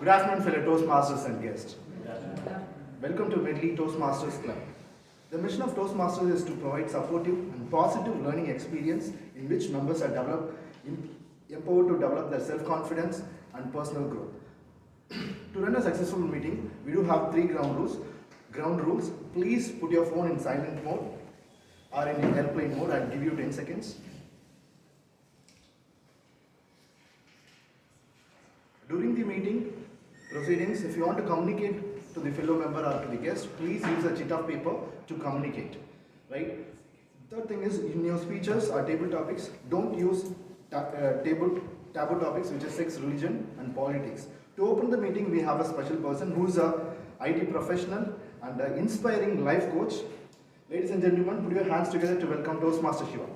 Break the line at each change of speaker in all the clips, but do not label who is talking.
Good afternoon, fellow Toastmasters and guests. Welcome to Medley Toastmasters Club. The mission of Toastmasters is to provide supportive and positive learning experience in which members are empowered to develop their self-confidence and personal growth. To run a successful meeting, we do have 3 ground rules. Please put your phone in silent mode or in airplane mode. I'll give you 10 seconds. During the meeting proceedings, if you want to communicate to the fellow member or to the guest, please use a sheet of paper to communicate. Right? Third thing is, in your speeches or table topics, don't use taboo topics which is sex, religion and politics. To open the meeting, we have a special person who is a IT professional and an inspiring life coach. Ladies and gentlemen, put your hands together to welcome Toastmaster Shiva.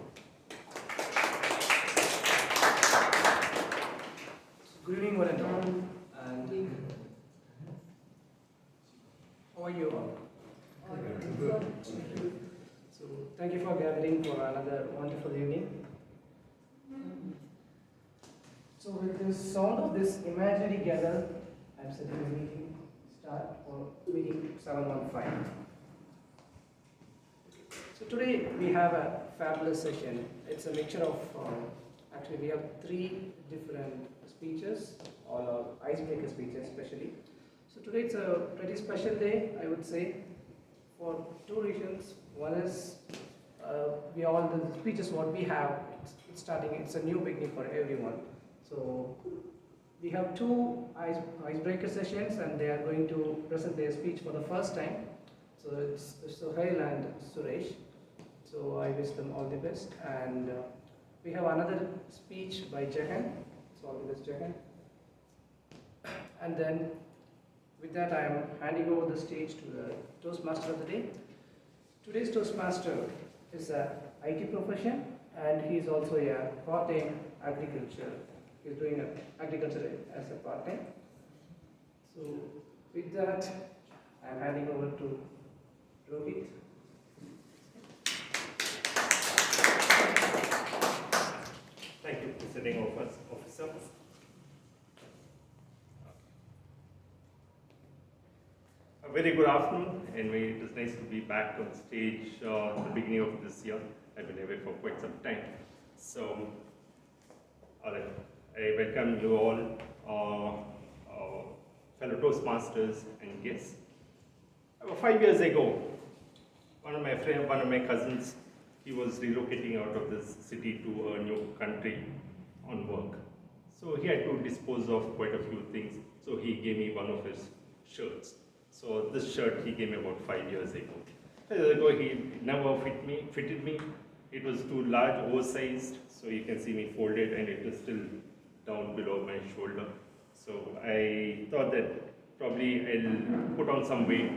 Good evening, one and all. And how are you all? Good. So, thank you for gathering for another wonderful evening. So, with the sound of this imaginary gather, I'm setting the meeting start for meeting 715. So, today we have a fabulous session. It's a mixture of, actually, we have 3 different speeches, all our icebreaker speeches especially. So today it's a pretty special day, I would say, for 2 reasons. One is the speeches what we have, it's a new beginning for everyone. So we have 2 icebreaker sessions and they are going to present their speech for the first time. So it's Suhail and Suresh. So I wish them all the best. And we have another speech by Jagan. So all the best, Jagan. And then with that, I am handing over the stage to the Toastmaster of the day. Today's Toastmaster is a IT profession and he is also a part-time agriculture. He is doing agriculture as a part-time. So with that, I am handing over to Rohit.
Thank you, Presiding Officer. A very good afternoon, and it is nice to be back on stage at the beginning of this year. I've been away for quite some time. So, I welcome you all, fellow Toastmasters and guests. About 5 years ago, one of my cousins, he was relocating out of this city to a new country on work. So he had to dispose of quite a few things. So he gave me one of his shirts. So this shirt he gave me about 5 years ago. 5 years ago he never fitted me. It was too large, oversized. So you can see me folded and it was still down below my shoulder. So I thought that probably I'll put on some weight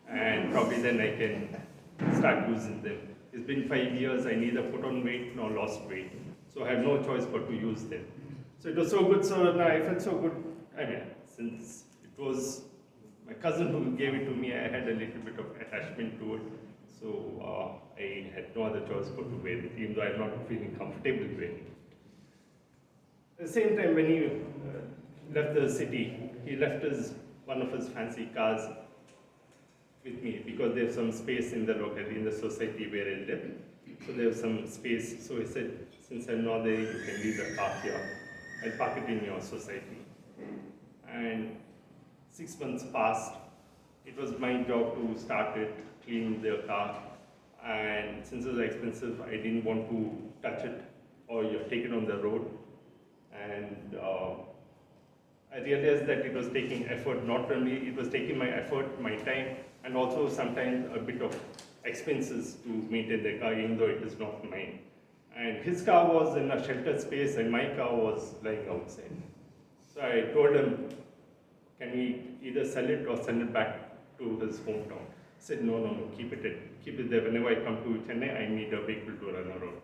and probably then I can start using them. It's been 5 years, I neither put on weight nor lost weight. So I have no choice but to use them. So it was so good, so I felt so good. I mean, since it was my cousin who gave it to me, I had a little bit of attachment to it. So I had no other choice but to wear it, even though I'm not feeling comfortable wearing it. At the same time, when he left the city, he left one of his fancy cars with me because there's some space in the locality, in the society where I live. So there's some space. So he said, since I'm not there, you can leave the car here. I'll park it in your society. And 6 months passed. It was my job to start it, clean the car. And since it was expensive, I didn't want to touch it or take it on the road. And I realized that it was taking effort, not only it was taking my effort, my time, and also sometimes a bit of expenses to maintain the car, even though it is not mine. And his car was in a sheltered space and my car was lying outside. So I told him, can we either sell it or send it back to his hometown? He said, no, keep it there. Whenever I come to Chennai, I need a vehicle to run around.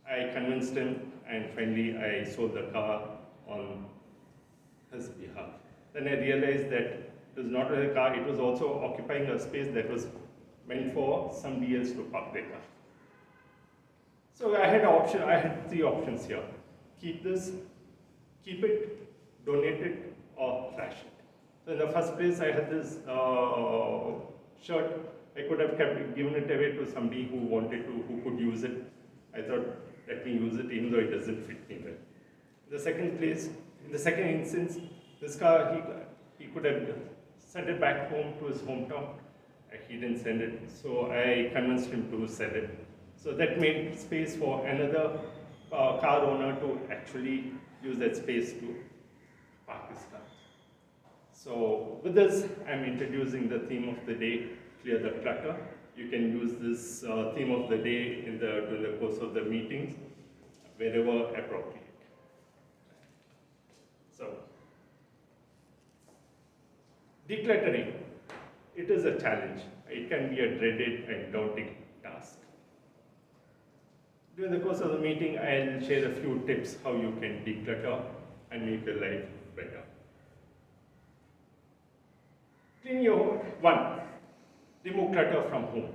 I convinced him and finally I sold the car on his behalf. Then I realized that it was not a car, it was also occupying a space that was meant for somebody else to park their car. So I had 3 options here. Keep this, keep it, donate it, or trash it. So in the first place, I had this shirt. I could have given it away to somebody who wanted to, who could use it. I thought, let me use it even though it doesn't fit me well. In the second place, in the second instance, this car, he could have sent it back home to his hometown. He didn't send it, so I convinced him to sell it. So that made space for another car owner to actually use that space to park his car. So with this, I'm introducing the theme of the day, clear the clutter. You can use this theme of the day during the course of the meetings, wherever appropriate. So, decluttering, it is a challenge. It can be a dreaded and daunting task. During the course of the meeting, I'll share a few tips how you can declutter and make your life better. Clean your home. 1. Remove clutter from home.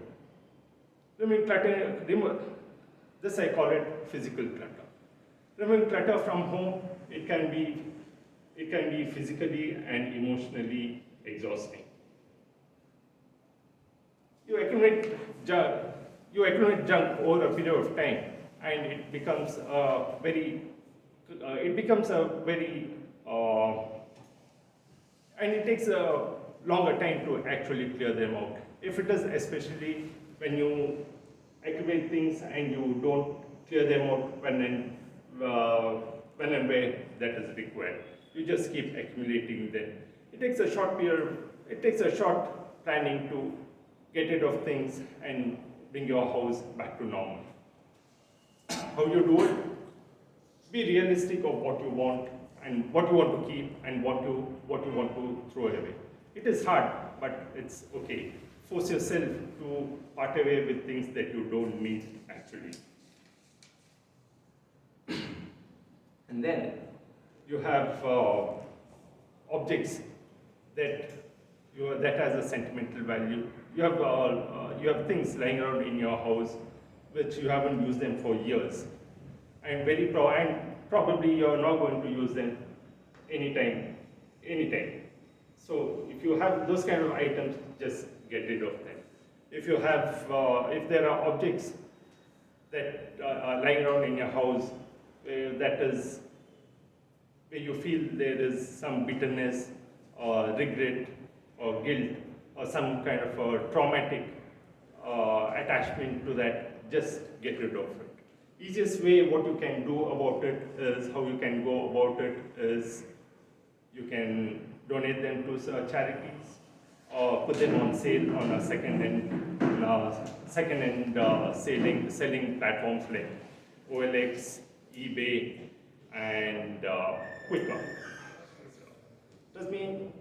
This I call it physical clutter. Removing clutter from home, it can be physically and emotionally exhausting. You accumulate junk over a period of time, and it becomes a very, and it takes a longer time to actually clear them out. If it is especially when you accumulate things and you don't clear them out when and where that is required, you just keep accumulating them. It takes a short period, it takes a short planning to get rid of things and bring your house back to normal. How you do it? Be realistic of what you want and what you want to keep and what you want to throw away. It is hard, but it's okay. Force yourself to part away with things that you don't need actually. And then you have objects that has a sentimental value. You have things lying around in your house which you haven't used them for years, and probably you're not going to use them anytime. So if you have those kind of items, just get rid of them. If there are objects that are lying around in your house, where you feel there is some bitterness or regret or guilt or some kind of a traumatic attachment to that, just get rid of it. Easiest way what you can do about it is, how you can go about it is, you can donate them to charities or put them on sale on a second-hand selling platforms like OLX, eBay, and Quicker. Does mean,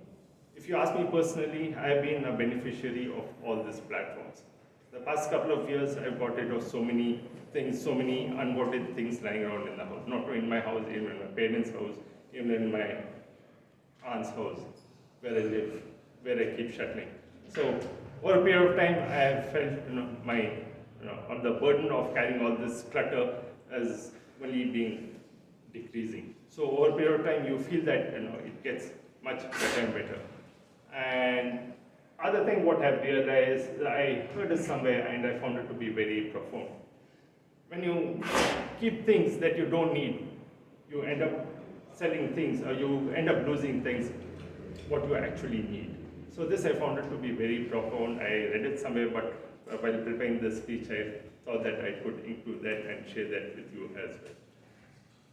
if you ask me personally, I have been a beneficiary of all these platforms. The past couple of years, I've got rid of so many things, so many unwanted things lying around in the house. Not only in my house, even in my parents' house, even in my aunt's house, where I live, where I keep shuttling. So over a period of time, I have felt on the burden of carrying all this clutter as only being decreasing. So over a period of time, you feel that it gets much better and better. And other thing what I've realized, I heard it somewhere and I found it to be very profound. When you keep things that you don't need, you end up selling things, or you end up losing things what you actually need. So this I found it to be very profound. I read it somewhere, but while preparing this speech, I thought that I could include that and share that with you as well.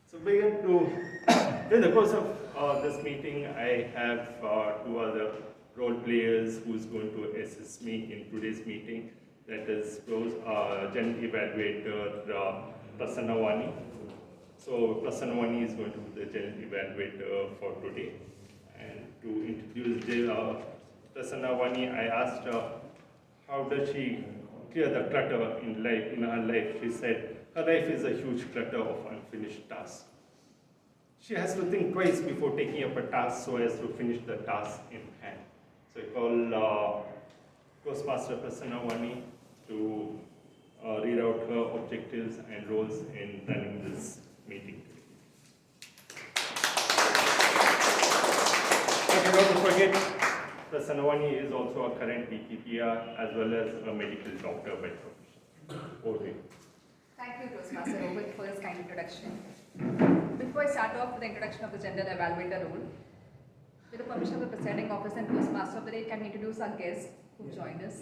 So during the course of this meeting, I have two other role players who's going to assist me in today's meeting. That is General Evaluator Prasanna Vani. So Prasanna Vani is going to be the General Evaluator for today. And to introduce Prasanna Vani, I asked her how does she clear the clutter in her life. She said her life is a huge clutter of unfinished tasks. She has to think twice before taking up a task so as to finish the task in hand. So I call Toastmaster Prasanna Vani to read out her objectives and roles in running this meeting today. forget, Prasanna Vani is also a current PPPR as well as a medical doctor by profession. Over to you.
Thank you, Toastmaster Rohit, for this kind introduction. Before I start off with the introduction of the General Evaluator role, with the permission of the Presiding Officer and Toastmaster of the day, can we introduce our guests who joined us?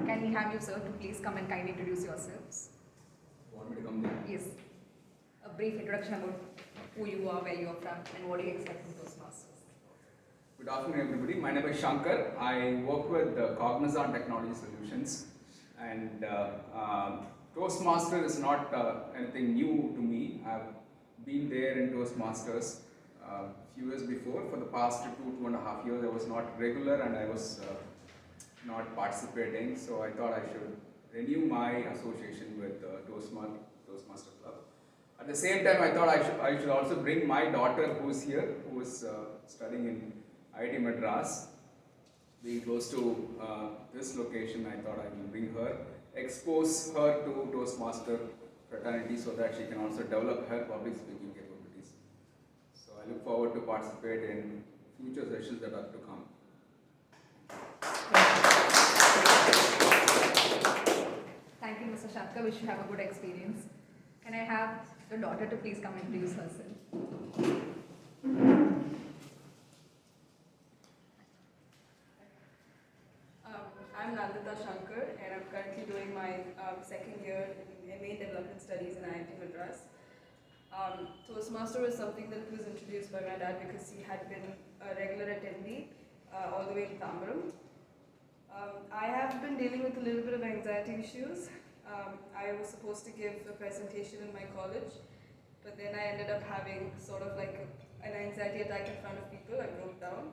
Can we have you, sir, to please come and kindly introduce yourselves?
Want me to come there?
Yes. A brief introduction about who you are, where you are from, and what do you expect from Toastmasters.
Good afternoon, everybody. My name is Shankar. I work with Cognizant Technology Solutions, and Toastmaster is not anything new to me. I've been there in Toastmasters a few years before. For the past 2.5 years, I was not regular and I was not participating. So I thought I should renew my association with Toastmaster Club. At the same time, I thought I should also bring my daughter, who is here, who is studying in IIT Madras. Being close to this location, I thought I will bring her, expose her to Toastmaster fraternity so that she can also develop her public speaking capabilities. So I look forward to participate in future sessions that are to come.
Thank you, Mr. Shankar. Wish you have a good experience. Can I have your daughter to please come and introduce herself?
I'm Nandita Shankar, and I'm currently doing my second year in MA Development Studies in IIT Madras. Toastmaster was something that was introduced by my dad because he had been a regular attendee all the way to Tambaram. I have been dealing with a little bit of anxiety issues. I was supposed to give a presentation in my college, but then I ended up having sort of like an anxiety attack in front of people. I broke down.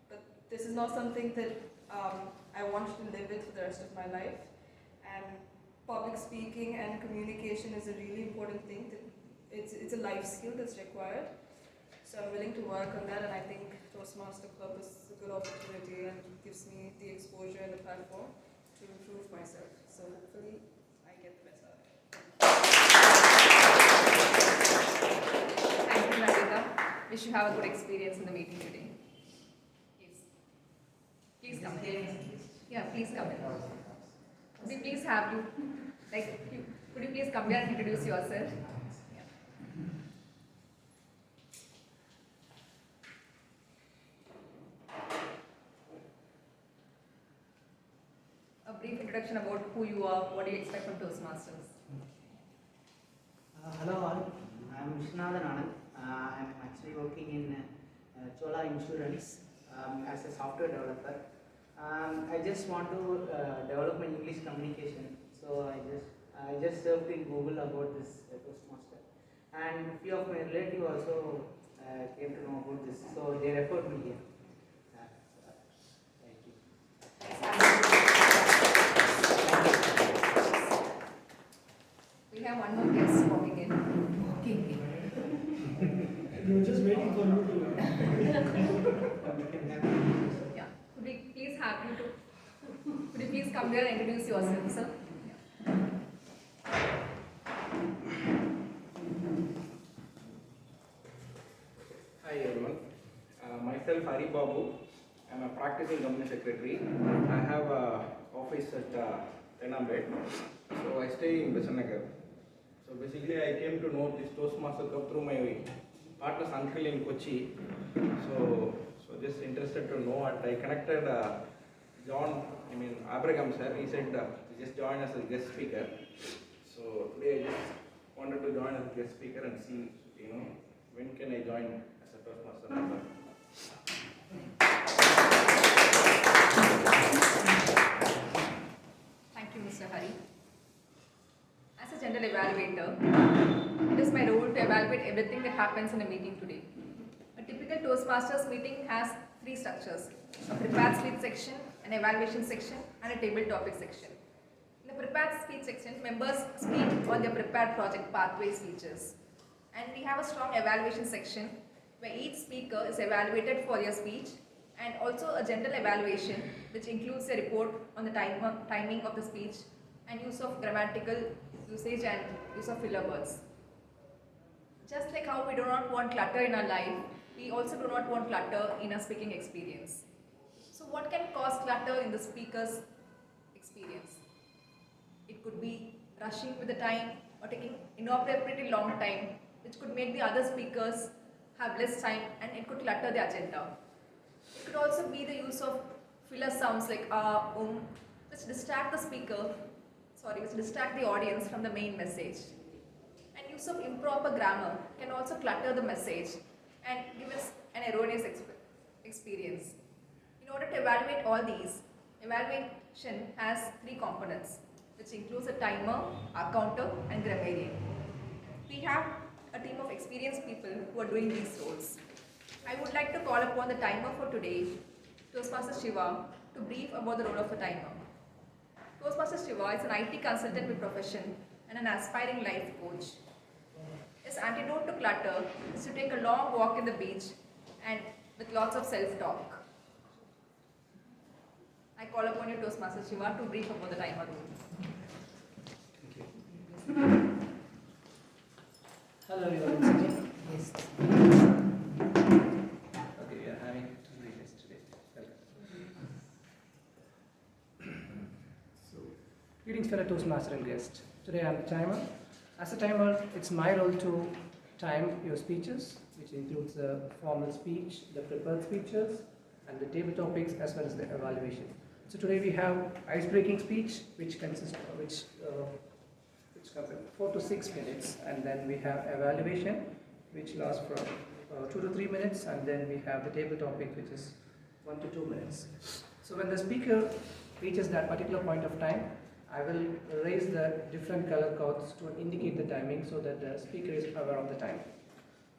But this is not something that I want to live with for the rest of my life. And public speaking and communication is a really important thing. It's a life skill that's required. So I'm willing to work on that, and I think Toastmaster Club is a good opportunity and gives me the exposure and the platform to improve myself. So hopefully I get the best out of it.
Thank you, Nandita. Wish you have a good experience in the meeting today. Yes. Please come here. Yeah, please come in. Could we please have you, could you please come here and introduce yourself? A brief introduction about who you are, what do you expect from Toastmasters?
Hello all, I am Jagannathan. I am actually working in Chola Insurance as a software developer. I just want to develop my English communication, so I just searched in Google about this Toastmaster, and a few of my relatives also came to know about this, so they referred me here. Thank you.
We have one more guest walking in.
We were just waiting for you to.
Yeah. Could we please have you to? Could you please come here and introduce yourself, sir? Yeah.
Hi everyone, myself Hari Babu. I am a practicing company secretary. I have an office at Tenambed, so I stay in Besanagar. So basically I came to know this Toastmaster Club through my partner's uncle in Kochi. So just interested to know, and I connected Abraham sir. He said just join as a guest speaker. So today I just wanted to join as a guest speaker and see, when can I join as a Toastmaster member.
Thank you, Mr. Hari. As a General Evaluator, it is my role to evaluate everything that happens in a meeting today. A typical Toastmasters meeting has three structures: a prepared speech section, an evaluation section, and a table topic section. In the prepared speech section, members speak on their prepared project pathway speeches. And we have a strong evaluation section where each speaker is evaluated for their speech, and also a general evaluation which includes a report on the timing of the speech and use of grammatical usage and use of filler words. Just like how we do not want clutter in our life, We also do not want clutter in a speaking experience. So what can cause clutter in the speaker's experience? It could be rushing with the time or taking inappropriately long time, which could make the other speakers have less time and it could clutter the agenda. It could also be the use of filler sounds like which distract the which distract the audience from the main message. And use of improper grammar can also clutter the message and give us an erroneous experience. In order to evaluate all these, evaluation has 3 components, which includes a timer, a counter, and grammarian. We have a team of experienced people who are doing these roles. I would like to call upon the timer for today, Toastmaster Shiva, to brief about the role of a timer. Toastmaster Shiva is an IT consultant with profession and an aspiring life coach. His antidote to clutter is to take a long walk in the beach and with lots of self-talk. I call upon you, Toastmaster Shiva, to brief about the timer rule.
Hello, you are listening?
Yes.
Okay, we are having 2 readers today. Welcome. So, greetings fellow Toastmaster and guest. Today I am the timer. As a timer, it's my role to time your speeches, which includes the formal speech, the prepared speeches, and the table topics as well as the evaluation. So today we have ice-breaking speech, which consists of which comes in 4 to 6 minutes, and then we have evaluation, which lasts from 2 to 3 minutes, and then we have the table topic, which is 1 to 2 minutes. So when the speaker reaches that particular point of time, I will raise the different color codes to indicate the timing so that the speaker is aware of the time.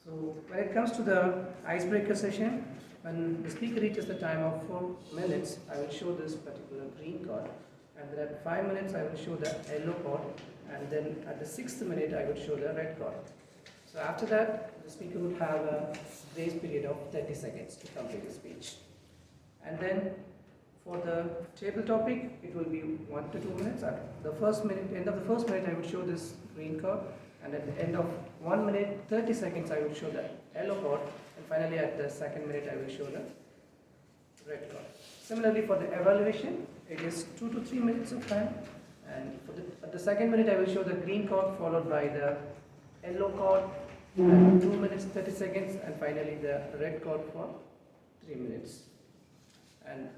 So when it comes to the icebreaker session, when the speaker reaches the time of 4 minutes, I will show this particular green card, and then at 5 minutes I will show the yellow card, and then at the 6th minute I will show the red card. So after that, the speaker would have a grace period of 30 seconds to complete the speech. And then for the table topic, it will be 1 to 2 minutes. At the end of the first minute, I will show this green card, and at the end of 1 minute 30 seconds, I will show the yellow card, and finally at the 2nd minute, I will show the red card. Similarly, for the evaluation, it is 2 to 3 minutes of time, and at the 2nd minute, I will show the green card followed by the yellow card at 2 minutes 30 seconds, and finally the red card for 3 minutes. And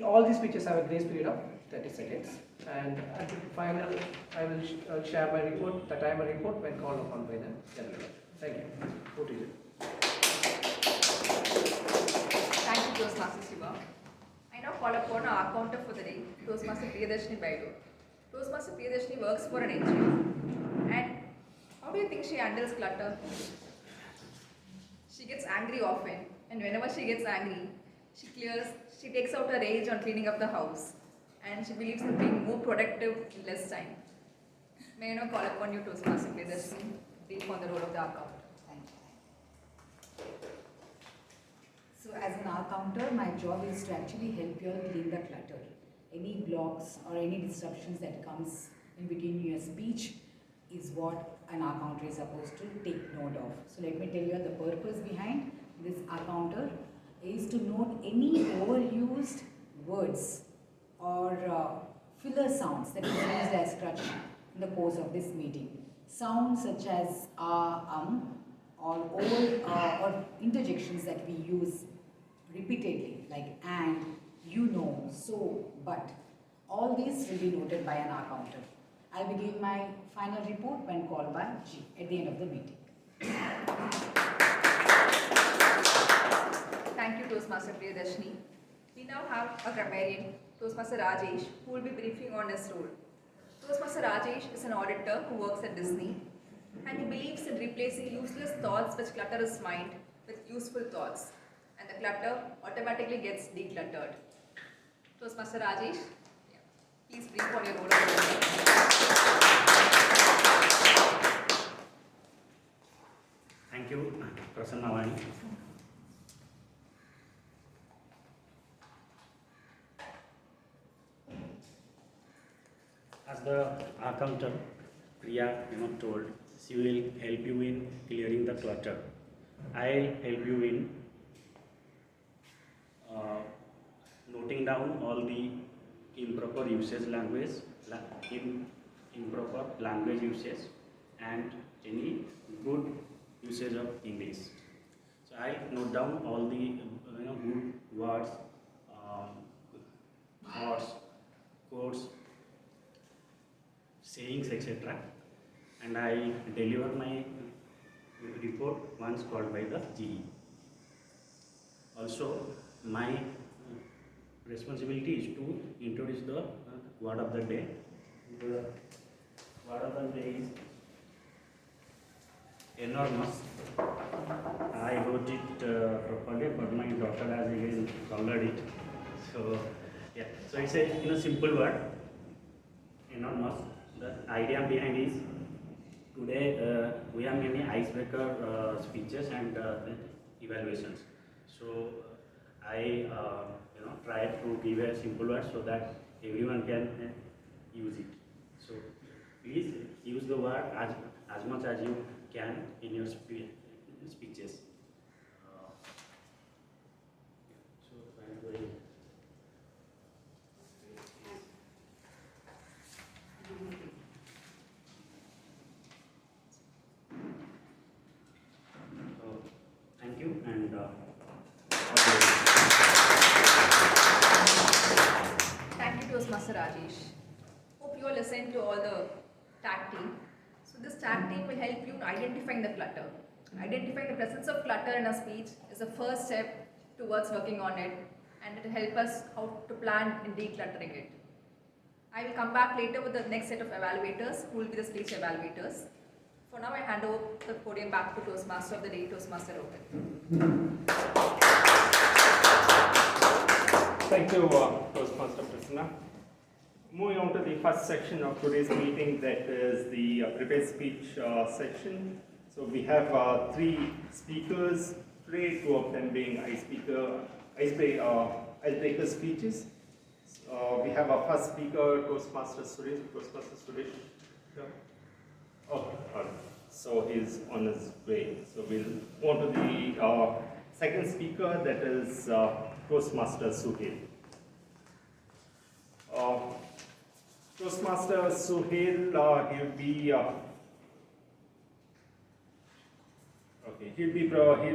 all these speeches have a grace period of 30 seconds. And at the final, I will share my report, the timer report, when called upon by the General Evaluator. Thank you. Over to you.
Thank you, Toastmaster Shiva. I now call upon our counter for the day, Toastmaster Priyadarshini Baidu. Toastmaster Priyadarshini works for an NGO. And how do you think she handles clutter? She gets angry often, and whenever she gets angry, she takes out her rage on cleaning up the house, and she believes in being more productive in less time. May I now call upon you, Toastmaster Priyadarshini, brief on the role of the account.
Thank you. So as an R counter, my job is to actually help you all clean the clutter. Any blocks or any disruptions that comes in between your speech is what an R counter is supposed to take note of. So let me tell you the purpose behind this R counter is to note any overused words or filler sounds that is used as crutch in the course of this meeting. Sounds such as or or interjections that we use repeatedly, like and, you know, so, but. All these will be noted by an R counter. I'll begin my final report when called by G at the end of the meeting.
Thank you, Toastmaster Priyadarshini. We now have a grammarian, Toastmaster Rajesh, who will be briefing on his role. Toastmaster Rajesh is an auditor who works at Disney, and he believes in replacing useless thoughts which clutter his mind with useful thoughts, and the clutter automatically gets decluttered. Toastmaster Rajesh, please brief on your role.
Thank you, Prasanna Vani. As the accountant Priya told, she will help you in clearing the clutter. I'll help you in noting down all the improper usage language, improper language usage, and any good usage of English. So I'll note down all the good words, thoughts, quotes, sayings, etc. And I deliver my report once called by the GE. Also, my responsibility is to introduce the word of the day. The word of the day is enormous. I wrote it properly, but my daughter has again colored it. So yeah, so it's a simple word, enormous. The idea behind is today we have many icebreaker speeches and evaluations. So I try to give a simple word so that everyone can use it. So please use the word as much as you can in your speeches. So I'm going. Thank you and
Thank you, Toastmaster Rajesh. Hope you all listened to all the tag team. So this tag team will help you in identifying the clutter. Identifying the presence of clutter in a speech is the first step towards working on it, and it will help us how to plan in decluttering it. I will come back later with the next set of evaluators who will be the speech evaluators. For now, I hand over the podium back to Toastmaster of the Day, Toastmaster Rohit.
Thank you, Toastmaster Prasanna. Moving on to the first section of today's meeting, that is the prepared speech section. So we have three speakers today, two of them being icebreaker speeches. We have our first speaker, Toastmaster Suresh. Toastmaster Suresh. Yeah. Okay, all right. So he's on his way. So we'll move on to the second speaker, that is Toastmaster Suhail. Toastmaster Suhail, he'll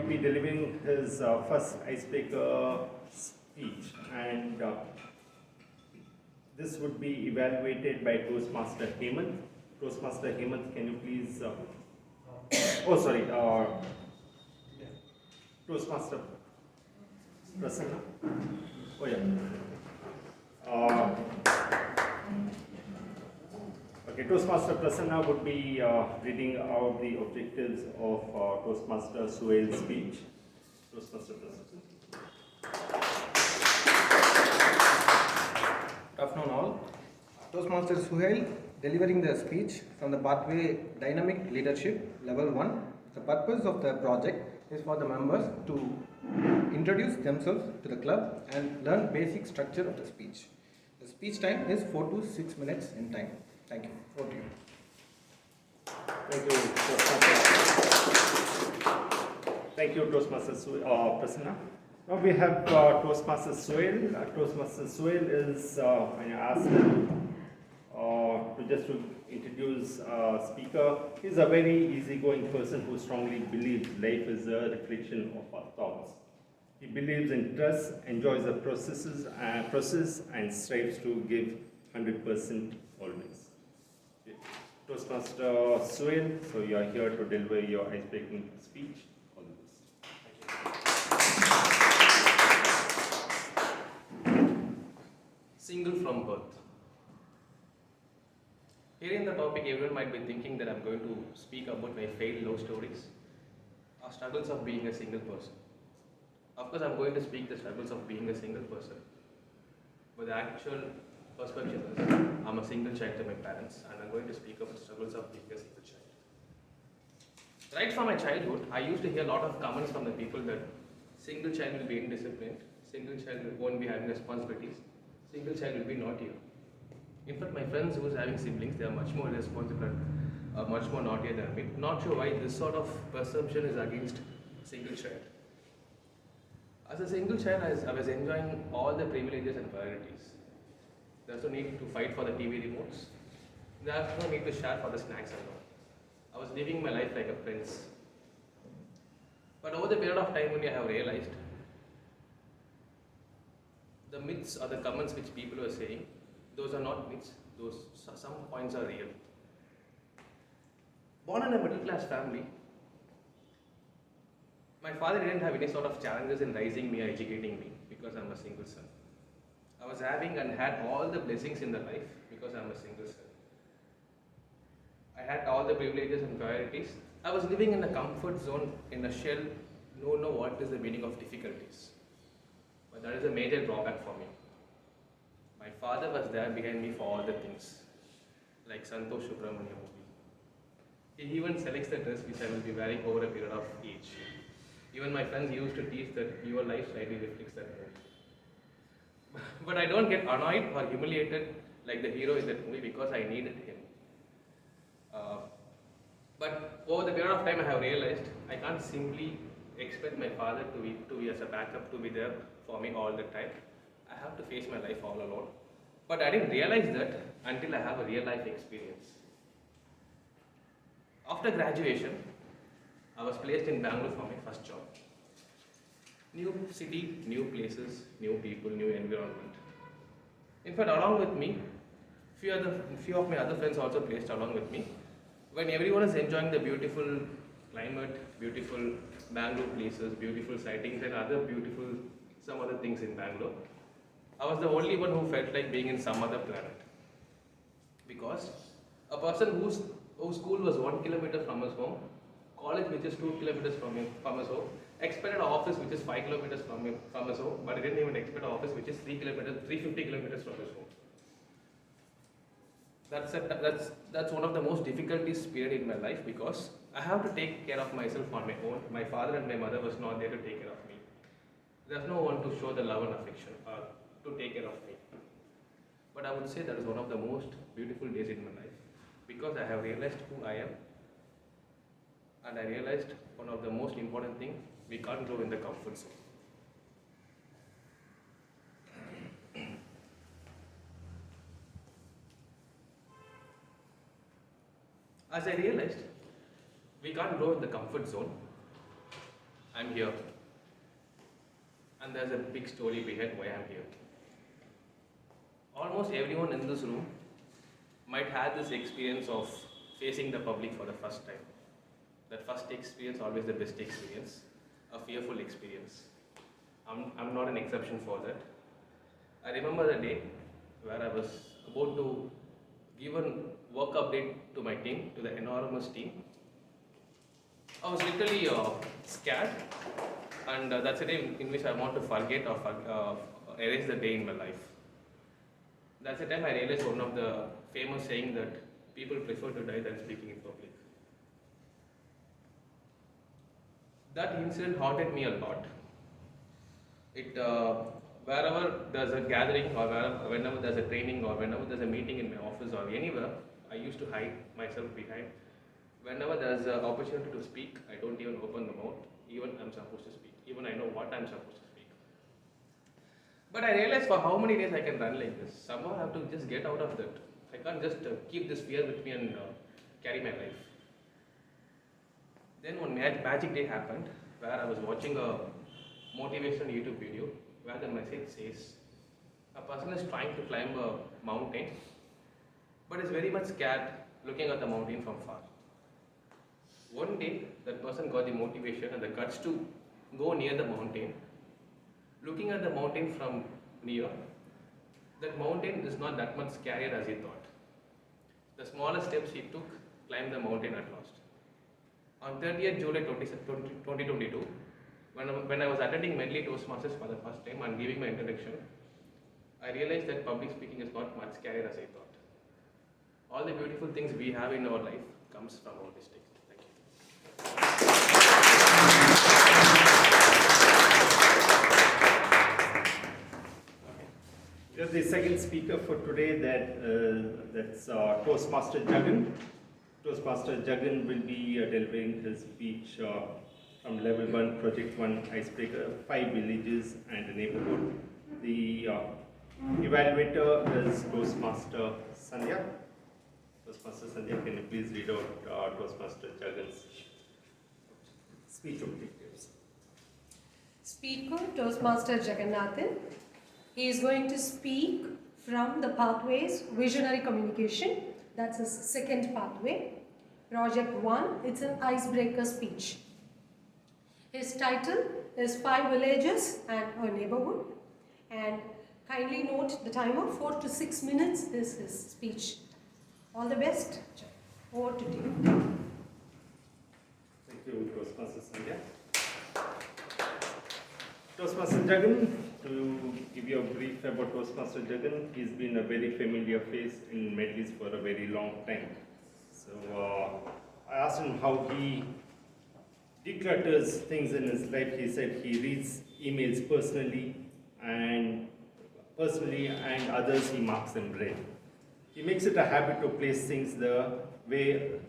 be delivering his first icebreaker speech, and this would be evaluated by Toastmaster Hemant. Toastmaster Hemant, can you please? Toastmaster Prasanna. Oh yeah. Okay, Toastmaster Prasanna would be reading out the objectives of Toastmaster Suhail's speech. Toastmaster Prasanna.
Good afternoon all. Toastmaster Suhail delivering the speech from the pathway Dynamic Leadership Level 1. The purpose of the project is for the members to introduce themselves to the club and learn basic structure of the speech. The speech time is 4 to 6 minutes in time. Thank you. Over to you.
Thank you, Toastmaster. Thank you, Toastmaster Prasanna. Now we have Toastmaster Suhail. Toastmaster Suhail is, I asked him to introduce speaker. He's a very easygoing person who strongly believes life is a reflection of our thoughts. He believes in trust, enjoys the process, and strives to give 100% always. Okay. Toastmaster Suhail, so you are here to deliver your icebreaking speech. All the best.
Single from birth. Hearing the topic, everyone might be thinking that I'm going to speak about my failed love stories or struggles of being a single person. Of course, I'm going to speak the struggles of being a single person, but the actual perspective is I'm a single child to my parents, and I'm going to speak about the struggles of being a single child. Right from my childhood, I used to hear a lot of comments from the people that single child will be indisciplined, single child won't be having responsibilities, single child will be naughty. In fact, my friends who are having siblings, they are much more irresponsible and much more naughtier than me. Not sure why this sort of perception is against single child. As a single child, I was enjoying all the privileges and priorities. There's no need to fight for the TV remotes. There's no need to share for the snacks and all. I was living my life like a prince. But over the period of time, only I have realized the myths or the comments which people were saying, those are not myths. Some points are real. Born in a middle class family, my father didn't have any sort of challenges in raising me or educating me because I'm a single son. I was having and had all the blessings in the life because I'm a single son. I had all the privileges and priorities. I was living in a comfort zone, in a shell, don't know what is the meaning of difficulties. But that is a major drawback for me. My father was there behind me for all the things, like Santosh Subramanian movie. He even selects the dress which I will be wearing over a period of age. Even my friends used to teach that your life slightly reflects that movie. But I don't get annoyed or humiliated like the hero in that movie because I needed him. But over the period of time I have realized I can't simply expect my father to be as a backup, to be there for me all the time. I have to face my life all alone. But I didn't realize that until I have a real life experience. After graduation, I was placed in Bangalore for my first job. New city, new places, new people, new environment. In fact, along with me, few of my other friends also placed along with me. When everyone is enjoying the beautiful climate, beautiful Bangalore places, beautiful sightings and some other things in Bangalore, I was the only one who felt like being in some other planet. Because a person whose school was 1 kilometer from his home, college which is 2 kilometers from his home, expected an office which is 5 kilometers from his home, but he didn't even expect an office which is 350 kilometers from his home. That's one of the most difficulties period in my life because I have to take care of myself on my own. My father and my mother was not there to take care of me. There's no one to show the love and affection or to take care of me. But I would say that is one of the most beautiful days in my life because I have realized who I am, and I realized one of the most important things, we can't grow in the comfort zone. As I realized, we can't grow in the comfort zone. I'm here. And there's a big story behind why I'm here. Almost everyone in this room might have this experience of facing the public for the first time. That first experience, always the best experience, a fearful experience. I'm not an exception for that. I remember the day where I was about to give a work update to my team, to the enormous team. I was literally scared, and that's a day in which I want to forget or erase the day in my life. That's the time I realized one of the famous saying that people prefer to die than speaking in public. That incident haunted me a lot. Wherever there's a gathering or whenever there's a training or whenever there's a meeting in my office or anywhere, I used to hide myself behind. Whenever there's an opportunity to speak, I don't even open the mouth, even I'm supposed to speak, even I know what I'm supposed to speak. But I realized for how many days I can run like this. Somehow I have to just get out of that. I can't just keep this fear with me and carry my life. Then one magic day happened where I was watching a motivational YouTube video where the message says a person is trying to climb a mountain but is very much scared looking at the mountain from far. One day that person got the motivation and the guts to go near the mountain. Looking at the mountain from near, that mountain is not that much scarier as he thought. The smallest steps he took climbed the mountain at last. On 30th July 2022, when I was attending Medley Toastmasters for the first time and giving my introduction, I realized that public speaking is not much scarier as I thought. All the beautiful things we have in our life comes from our mistakes. Thank you.
Just the second speaker for today, that's Toastmaster Jaggan. Toastmaster Jaggan will be delivering his speech from level 1, project 1, Icebreaker, 5 villages and a neighborhood. The evaluator is Toastmaster Sandhya. Toastmaster Sandhya, can you please read out Toastmaster Jagannathan's speech objectives?
Speaker Toastmaster Jagannathan. He is going to speak from the pathways visionary communication. That's his second pathway. Project 1, it's an icebreaker speech. His title is 5 villages and a neighborhood. And kindly note the timer, 4 to 6 minutes is his speech. All the best. Over to you.
Thank you, Toastmaster Sandhya. Toastmaster Jagan, to give you a brief about Toastmaster Jagan, he's been a very familiar face in Medleys for a very long time. So I asked him how he declutters things in his life. He said he reads emails personally and others he marks them red. He makes it a habit to place things the way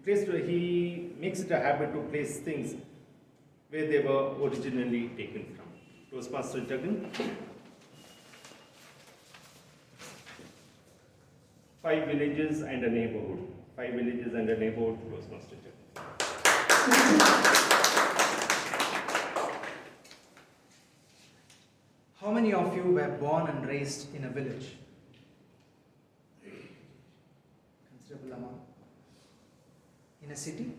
he makes it a habit to place things where they were originally taken from. Toastmaster Jagan. 5 villages and a neighborhood. 5 villages and a neighborhood, Toastmaster Jagan.
How many of you were born and raised in a village? Considerable amount. In a city?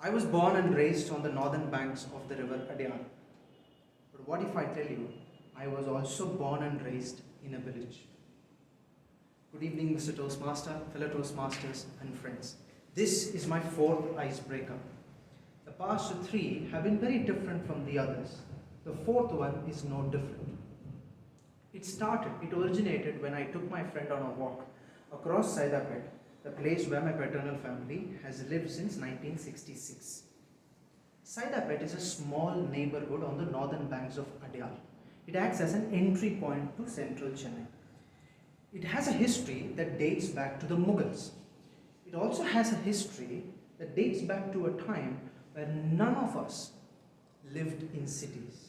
I was born and raised on the northern banks of the river Adyar. But what if I tell you, I was also born and raised in a village? Good evening, Mr. Toastmaster, fellow Toastmasters and friends. This is my 4th icebreaker. The past 3 have been very different from the others. The 4th one is no different. It originated when I took my friend on a walk across Saidapet, the place where my paternal family has lived since 1966. Saidapet is a small neighborhood on the northern banks of Adyar. It acts as an entry point to central Chennai. It has a history that dates back to the Mughals. It also has a history that dates back to a time where none of us lived in cities.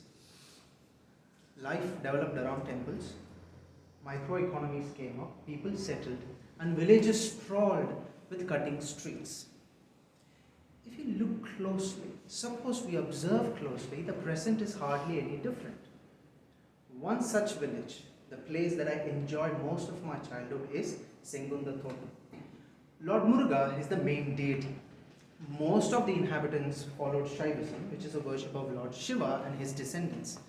Life developed around temples, microeconomies came up, people settled, and villages sprawled with cutting streets. If you look closely, suppose we observe closely, the present is hardly any different. One such village, the place that I enjoyed most of my childhood, is Sengunda Thotam. Lord Muruga is the main deity. Most of the inhabitants followed Shaivism, which is a worship of Lord Shiva and his descendants.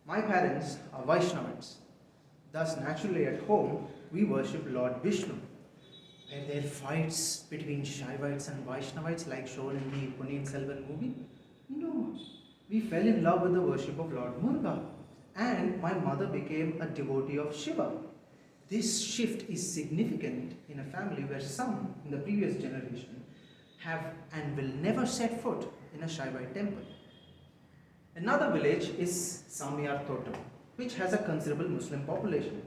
My parents are Vaishnavites. Thus, naturally at home, we worship Lord Vishnu. Were there fights between Shaivites and Vaishnavites like shown in the Ponniyin Selvan movie? No. We fell in love with the worship of Lord Muruga, and my mother became a devotee of Shiva. This shift is significant in a family where some in the previous generation have and will never set foot in a Shaivite temple. Another village is Samyar Thotam, which has a considerable Muslim population.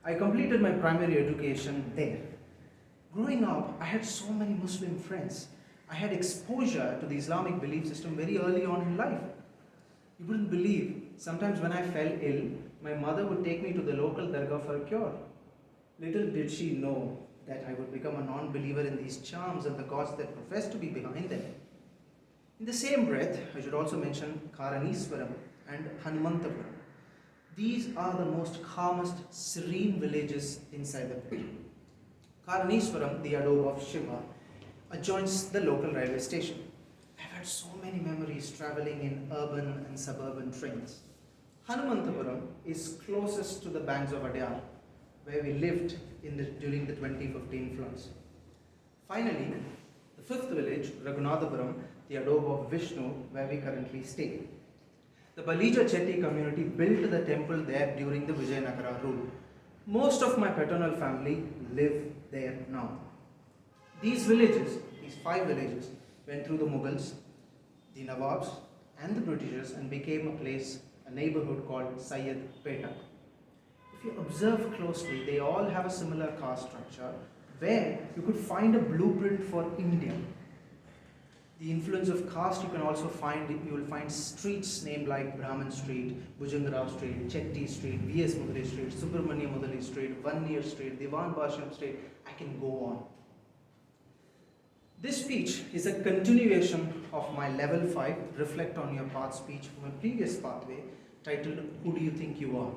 I completed my primary education there. Growing up, I had so many Muslim friends. I had exposure to the Islamic belief system very early on in life. You wouldn't believe, sometimes when I fell ill, my mother would take me to the local dargah for a cure. Little did she know that I would become a non-believer in these charms and the gods that profess to be behind them. In the same breath, I should also mention Karaniswaram and Hanumantapuram. These are the most calmest, serene villages inside the village. Karaniswaram, the abode of Shiva, adjoins the local railway station. I've had so many memories traveling in urban and suburban trains. Hanumantapuram is closest to the banks of Adyar, where we lived during the 2015 floods. Finally, the 5th village, Raghunathapuram, the abode of Vishnu, where we currently stay. The Balija Chetty community built the temple there during the Vijayanagara rule. Most of my paternal family live there now. These 5 villages, went through the Mughals, the Nawabs, and the Britishers and became a neighborhood called Syed Peta. If you observe closely, they all have a similar caste structure where you could find a blueprint for India. The influence of caste you can also find, you will find streets named like Brahman Street, Bhujangarao Street, Chetty Street, V.S. Mudali Street, Subramanya Mudali Street, Vani Street, Diwan Basham Street, I can go on. This speech is a continuation of my level 5 Reflect on Your Path speech from a previous pathway titled Who Do You Think You Are?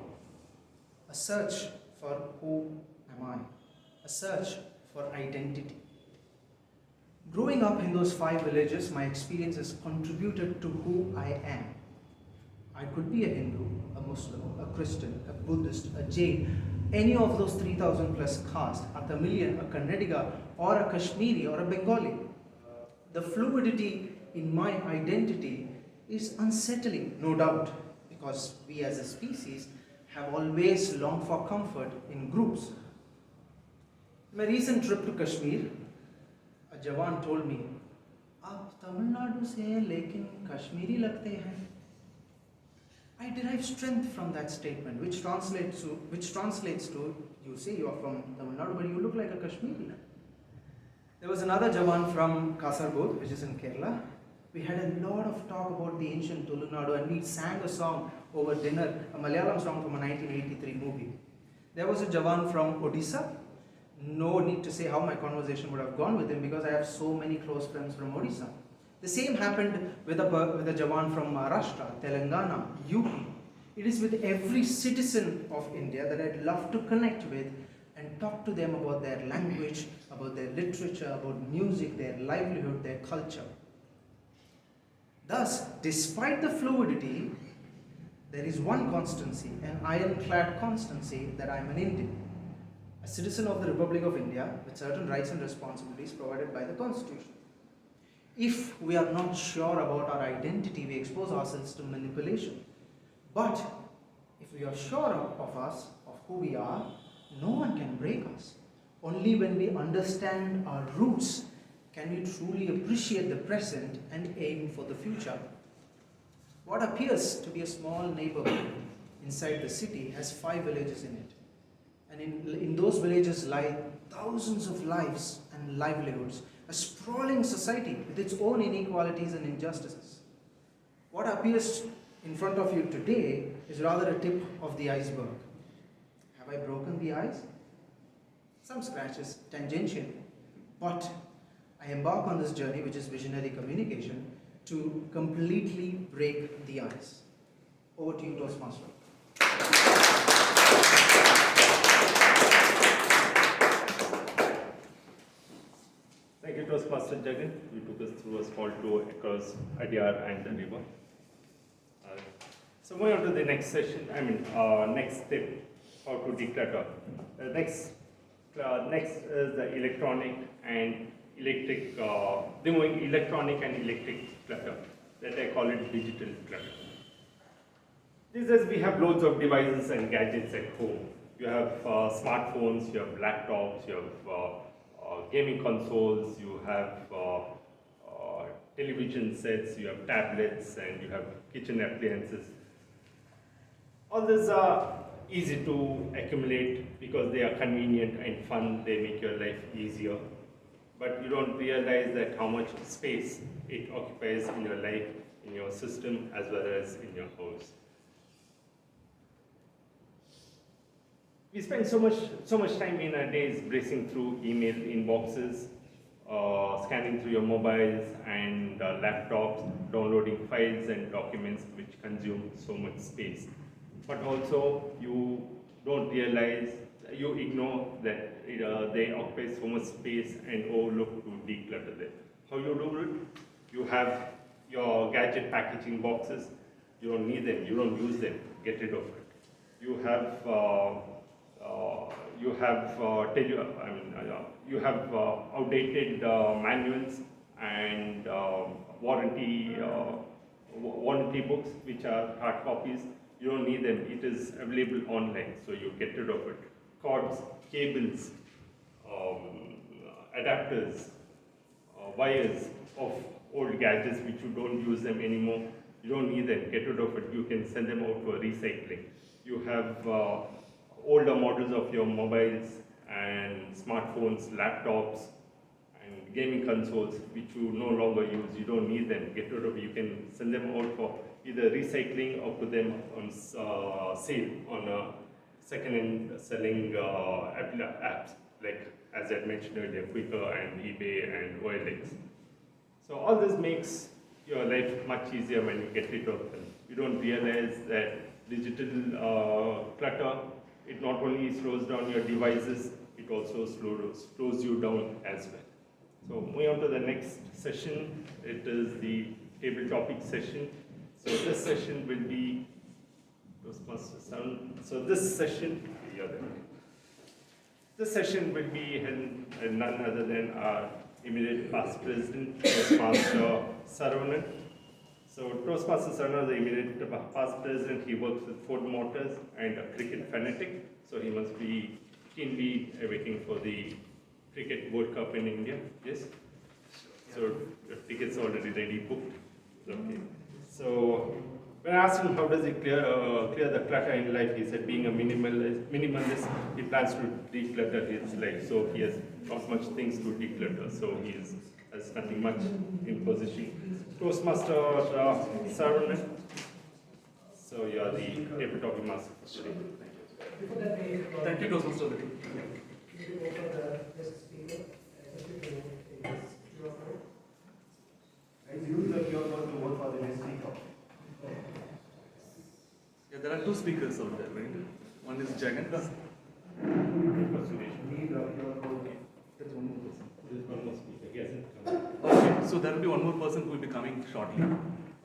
A search for who am I? A search for identity. Growing up in those 5 villages, my experience has contributed to who I am. I could be a Hindu, a Muslim, a Christian, a Buddhist, a Jain, any of those 3,000 plus castes, a Tamilian, a Kannadiga, or a Kashmiri, or a Bengali. The fluidity in my identity is unsettling, no doubt, because we as a species have always longed for comfort in groups. In my recent trip to Kashmir, a Jawan told me, "Aap Tamil Nadu se hain, lekin Kashmiri lagte hain." I derive strength from that statement, which translates to, you say you are from Tamil Nadu, but you look like a Kashmiri. There was another Jawan from Kasaragod, which is in Kerala. We had a lot of talk about the ancient Tamil Nadu, and we sang a song over dinner, a Malayalam song from a 1983 movie. There was a Jawan from Odisha. No need to say how my conversation would have gone with him, because I have so many close friends from Odisha. The same happened with a Jawan from Maharashtra, Telangana, UP. It is with every citizen of India that I'd love to connect with and talk to them about their language, about their literature, about music, their livelihood, their culture. Thus, despite the fluidity, there is one constancy, an ironclad constancy, that I am an Indian, a citizen of the Republic of India with certain rights and responsibilities provided by the Constitution. If we are not sure about our identity, we expose ourselves to manipulation. But if we are sure of us, of who we are, no one can break us. Only when we understand our roots can we truly appreciate the present and aim for the future. What appears to be a small neighborhood inside the city has 5 villages in it. And in those villages lie thousands of lives and livelihoods, a sprawling society with its own inequalities and injustices. What appears in front of you today is rather a tip of the iceberg. Have I broken the ice? Some scratches, tangential, but I embark on this journey, which is visionary communication, to completely break the ice. Over to you, Toastmaster.
Thank you, Toastmaster Jagan. You took us through a small tour across Adyar and the river. So moving on to the next session, next step, how to declutter. Next is the removing electronic and electric clutter. That I call it digital clutter. These days we have loads of devices and gadgets at home. You have smartphones, you have laptops, you have gaming consoles, you have television sets, you have tablets, and you have kitchen appliances. All these are easy to accumulate because they are convenient and fun, they make your life easier. But you don't realize that how much space it occupies in your life, in your system, as well as in your house. We spend so much time in our days bracing through email inboxes, scanning through your mobiles and laptops, downloading files and documents which consume so much space. But also you don't realize, you ignore that they occupy so much space and overlook to declutter them. How you do it? You have your gadget packaging boxes, you don't need them, you don't use them, get rid of it. You have outdated manuals and warranty books which are hard copies. You don't need them, it is available online, so you get rid of it. Cords, cables, adapters, wires of old gadgets which you don't use them anymore, you don't need them, get rid of it, you can send them out for recycling. You have older models of your mobiles and smartphones, laptops and gaming consoles which you no longer use, you don't need them, get rid of it. You can send them out for either recycling or put them on sale on second-hand selling apps, like as I mentioned earlier, Quicker and eBay and OLX. So all this makes your life much easier when you get rid of them. You don't realize that digital clutter, it not only slows down your devices, it also slows you down as well. So moving on to the next session, it is the table topic session. So this session will be So this session, this session will be held none other than our immediate past president, Toastmaster Saravanan. So Toastmaster Saravanan is the immediate past president. He works with Ford Motors and a cricket fanatic. So he must be keenly waiting for the Cricket World Cup in India. Yes? So the tickets already ready booked. Okay. So when I asked him how does he clear the clutter in life, he said being a minimalist, he plans to declutter his life. So he has not much things to declutter. So he has nothing much in position. Toastmaster Saravanan. So you are the table topic master today.
Thank you, Toastmaster.
And use the QR code to vote for the next speaker.
Yeah, there are two speakers out there, right? One is Jagannathan. Okay, so there will be one more person who will be coming shortly.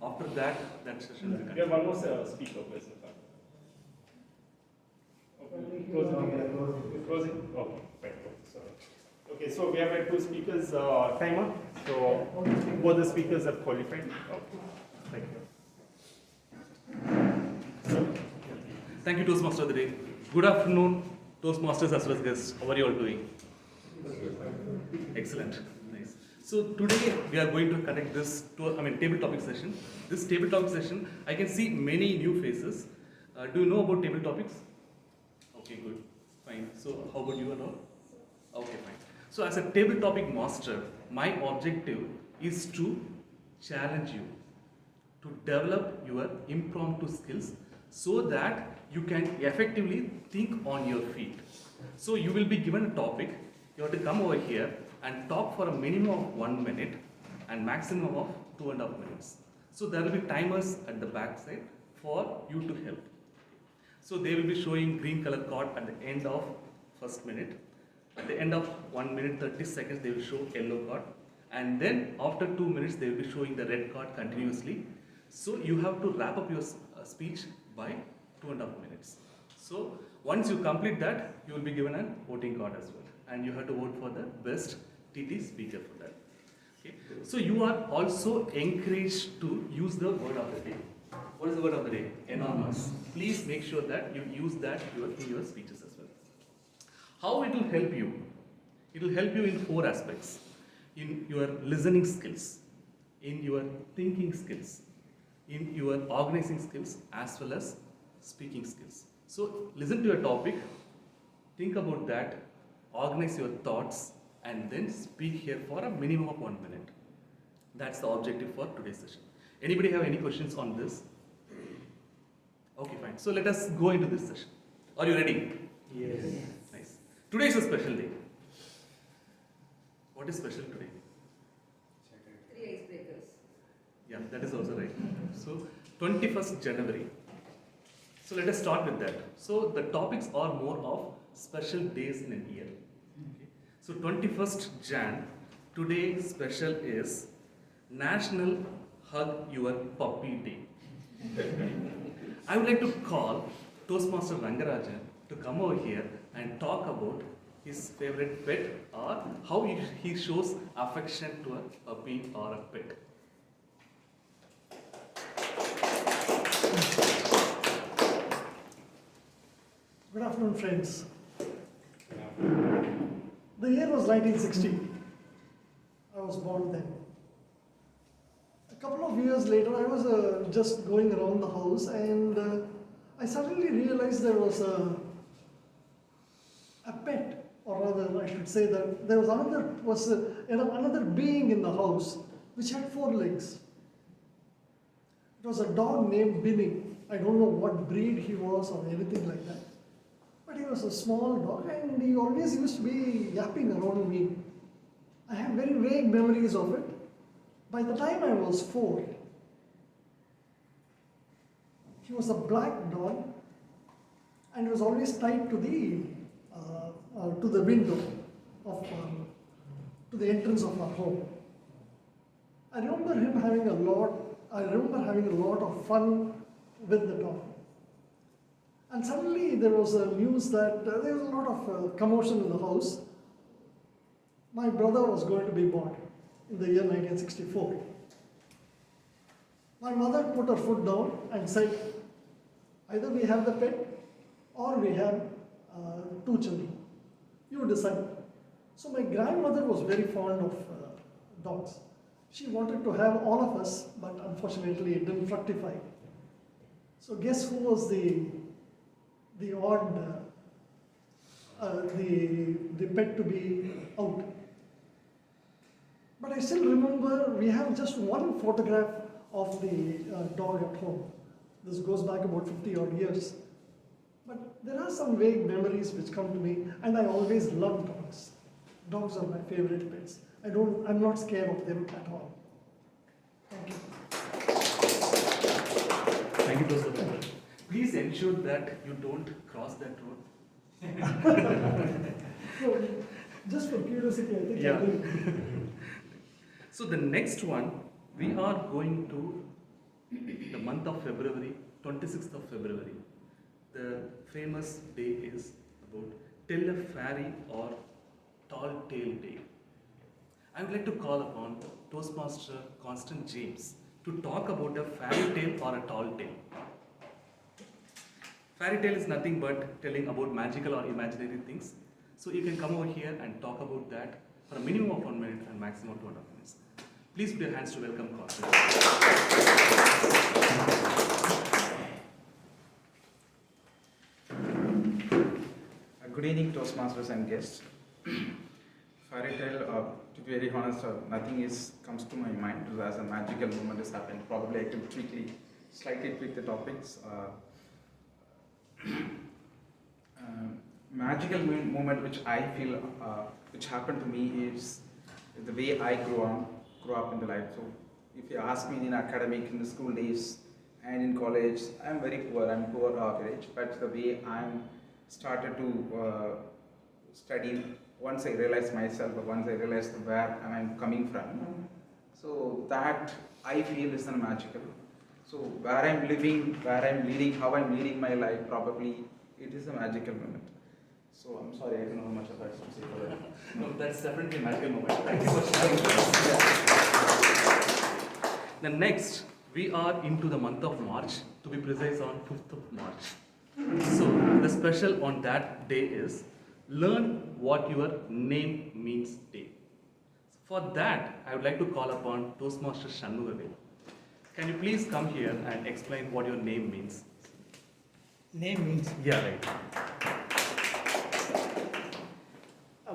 After that, that session will be
We have one more speaker, please. Closing? Okay, fine. Sorry. Okay, so we have two speakers, timer. So both the speakers have qualified. Okay. Thank you.
Thank you, Toastmaster of the day. Good afternoon, Toastmasters as well as guests. How are you all doing? Excellent. Nice. So today we are going to conduct this table topic session. This table topic session, I can see many new faces. Do you know about table topics? Okay, good. Fine. So how about you and all? Okay, fine. So as a table topic master, my objective is to challenge you to develop your impromptu skills so that you can effectively think on your feet. So you will be given a topic, you have to come over here and talk for a minimum of 1 minute and maximum of 2.5 minutes. So there will be timers at the back side for you to help. So they will be showing green color card at the end of first minute. At the end of 1 minute 30 seconds they will show yellow card, and then after 2 minutes they will be showing the red card continuously. So you have to wrap up your speech by 2.5 minutes. So once you complete that, you will be given a voting card as well, and you have to vote for the best TT speaker for that. Okay. So you are also encouraged to use the word of the day. What is the word of the day? Enormous. Please make sure that you use that in your speeches as well. How it will help you? It will help you in 4 aspects. In your listening skills, in your thinking skills, in your organizing skills, as well as speaking skills. So listen to your topic, think about that, organize your thoughts, and then speak here for a minimum of 1 minute. That's the objective for today's session. Anybody have any questions on this? Okay, fine. So let us go into this session. Are you ready?
Yes.
Nice. Today is a special day. What is special today?
3 icebreakers.
Yeah, that is also right. So 21st January. So let us start with that. So the topics are more of special days in a year. Okay. So 21st Jan, today special is National Hug Your Puppy Day. I would like to call Toastmaster Rangarajan to come over here and talk about his favorite pet or how he shows affection to a puppy or a pet.
Good afternoon, friends. The year was 1960. I was born then. A couple of years later, I was just going around the house and I suddenly realized there was a pet or rather I should say that there was another being in the house which had 4 legs. It was a dog named Binny. I don't know what breed he was or anything like that. But he was a small dog and he always used to be yapping around me. I have very vague memories of it. By the time I was 4, he was a black dog and was always tied to the window of to the entrance of our home. I remember having a lot of fun with the dog. And suddenly there was a news that there was a lot of commotion in the house. My brother was going to be born in the year 1964. My mother put her foot down and said, either we have the pet or we have 2 children. You decide. So my grandmother was very fond of dogs. She wanted to have all of us, but unfortunately it didn't fructify. So guess who was the pet to be out? But I still remember we have just one photograph of the dog at home. This goes back about 50 odd years. But there are some vague memories which come to me, and I always loved dogs. Dogs are my favorite pets. I'm not scared of them at all. Thank you.
Thank you, Joseph. Please ensure that you don't cross that road.
So, just for curiosity, I think I did.
So the next one, we are going to the month of February, 26th of February. The famous day is about Tell a Fairy or Tall Tale Day. I would like to call upon Toastmaster Constant James to talk about a fairy tale or a tall tale. Fairy tale is nothing but telling about magical or imaginary things. So you can come over here and talk about that for a minimum of 1 minute and maximum of 2.5 minutes. Please put your hands to welcome Constant.
Good evening, Toastmasters and guests. Fairy tale, to be very honest, nothing comes to my mind as a magical moment has happened. Probably I can slightly tweak the topics. Magical moment which I feel which happened to me is the way I grew up in the life. So if you ask me in academic, in the school days and in college, I'm very poor. I'm poor average, but the way I'm started to study, once I realized myself, or once I realized where I'm coming from, so that I feel is magical. So where I'm living, where I'm leading, how I'm leading my life, probably it is a magical moment. So I'm sorry, I don't know how much of that to say for that.
No, that's definitely a magical moment. Thank you for sharing that. The next, we are into the month of March, to be precise on 5th of March. So the special on that day is Learn What Your Name Means Day. For that, I would like to call upon Toastmaster Shanmugavel. Can you please come here and explain what your name means?
Name means?
Yeah, right.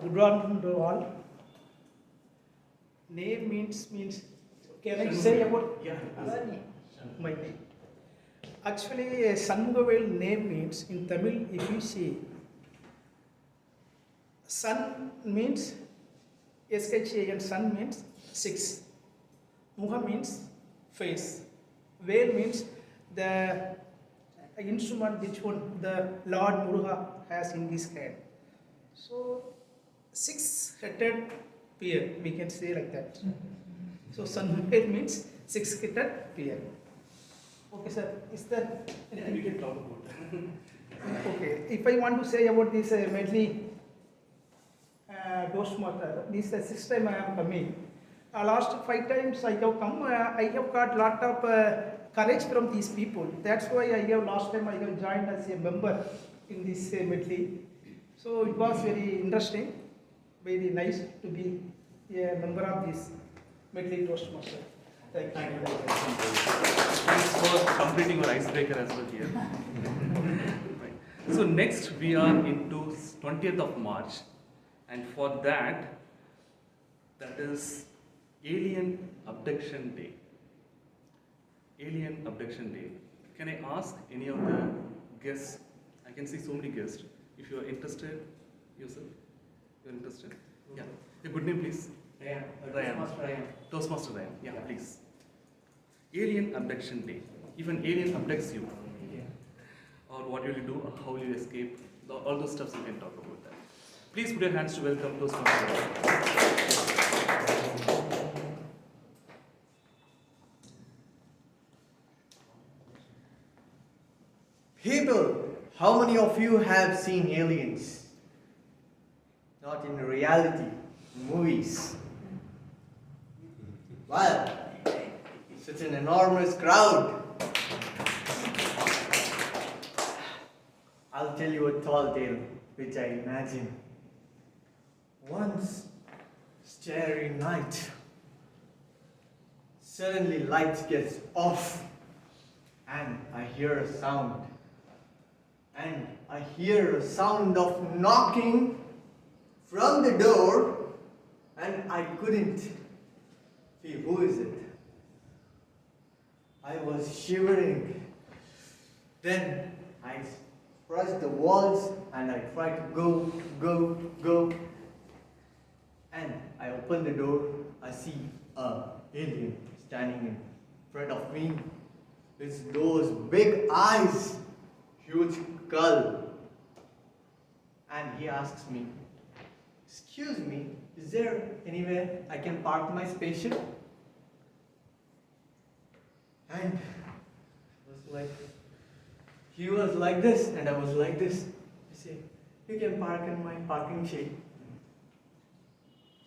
Good afternoon to all. Name means, can I say about my name? Actually, Shanmugavel name means, in Tamil, if you see, Sun means, SHAN, sun means 6. Muha means face. Veil means the instrument which one the Lord Muruga has in his hand. So, 6-headed pear, we can say like that. So, Shanmugavel means 6-headed pear. Okay, sir. Is there anything
we can talk about that?
Okay. If I want to say about this Medley Toastmaster, this is the 6th time I am coming. Last 5 times I have come, I have got lot of courage from these people. That's why last time I have joined as a member in this Medley. So it was very interesting, very nice to be a member of this Medley Toastmaster. Thank you.
Thanks for completing our icebreaker as well here. Right. So next we are into 20th of March. And for that, that is Alien Abduction Day. Alien Abduction Day. Can I ask any of the guests? I can see so many guests. If you are interested, yourself, you are interested? Yeah. A good name, please.
Ryan.
Toastmaster Ryan. Toastmaster Ryan. Yeah, please. Alien Abduction Day. If an alien abducts you, or what will you do, or how will you escape, all those stuffs you can talk about that. Please put your hands to welcome Toastmaster Ryan.
People, how many of you have seen aliens? Not in reality, movies. Well, such an enormous crowd. I'll tell you a tall tale which I imagine. Once, starry night, suddenly light gets off and I hear a sound. And I hear a sound of knocking from the door and I couldn't see who is it. I was shivering. Then I pressed the walls and I tried to go. And I open the door, I see an alien standing in front of me with those big eyes, huge skull. And he asks me, "Excuse me, is there anywhere I can park my spaceship?" And he was like this and I was like this. I say, "You can park in my parking shed."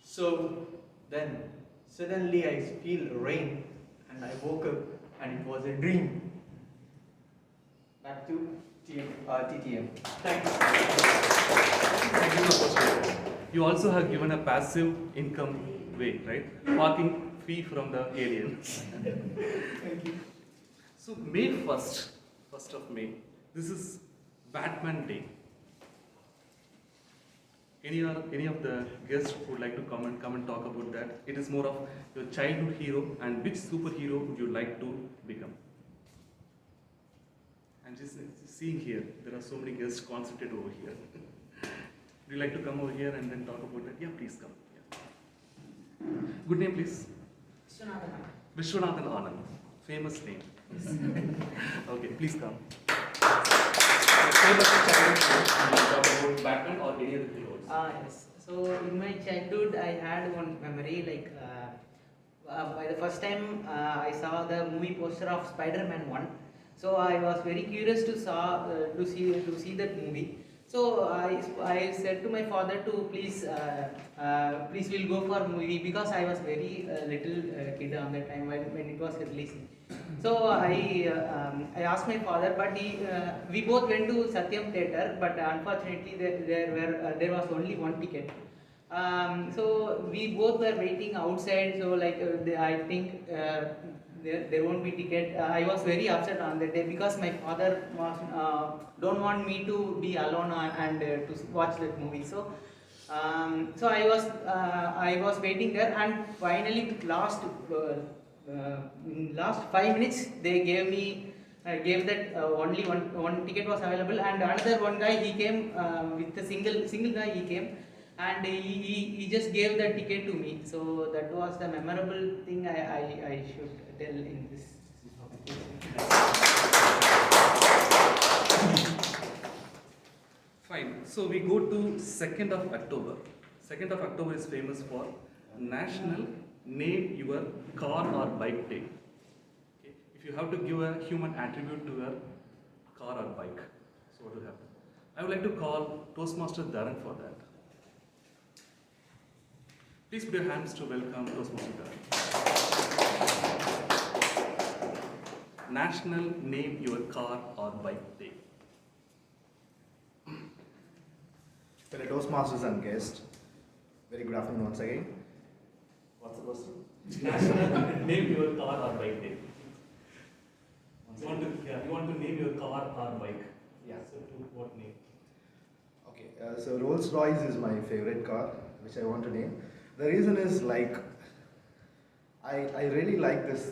So then suddenly I feel rain and I woke up and it was a dream. Back to TTM. Thanks.
You also have given a passive income way, right? Parking fee from the alien.
Thank you.
So May 1st of May, this is Batman Day. Any of the guests who would like to come and talk about that? It is more of your childhood hero and which superhero would you like to become? And just seeing here, there are so many guests concentrated over here. Would you like to come over here and then talk about that? Yeah, please come. Yeah. Good name, please. Vishwanathan Anand. Famous name. Okay, please come. Famous childhood, talk about Batman or any other heroes?
Yes. So in my childhood, I had one memory. By the first time I saw the movie poster of Spider-Man 1, so I was very curious to see that movie. So I said to my father to please we'll go for movie because I was very little kid on that time when it was releasing. So I asked my father, but we both went to Satyam Theatre, but unfortunately there was only one ticket. So we both were waiting outside. So I think there won't be ticket. I was very upset on that day because my father don't want me to be alone and to watch that movie. So I was waiting there, and finally in last 5 minutes they gave that only one ticket was available, and another one guy he came with a single guy he came. And he just gave the ticket to me. So that was the memorable thing I should tell in this.
Fine. So we go to 2nd of October. 2nd of October is famous for National Name Your Car or Bike Day. Okay. If you have to give a human attribute to a car or bike, so what will happen? I would like to call Toastmaster Dharan for that. Please put your hands to welcome Toastmaster Dharan. National Name Your Car or Bike Day.
Fellow Toastmasters and guests, very good afternoon once again.
What's the question? National Name Your Car or Bike Day. You want to name your car or bike?
Yeah.
So to what name?
Okay, so Rolls Royce is my favorite car, which I want to name. The reason is like, I really like this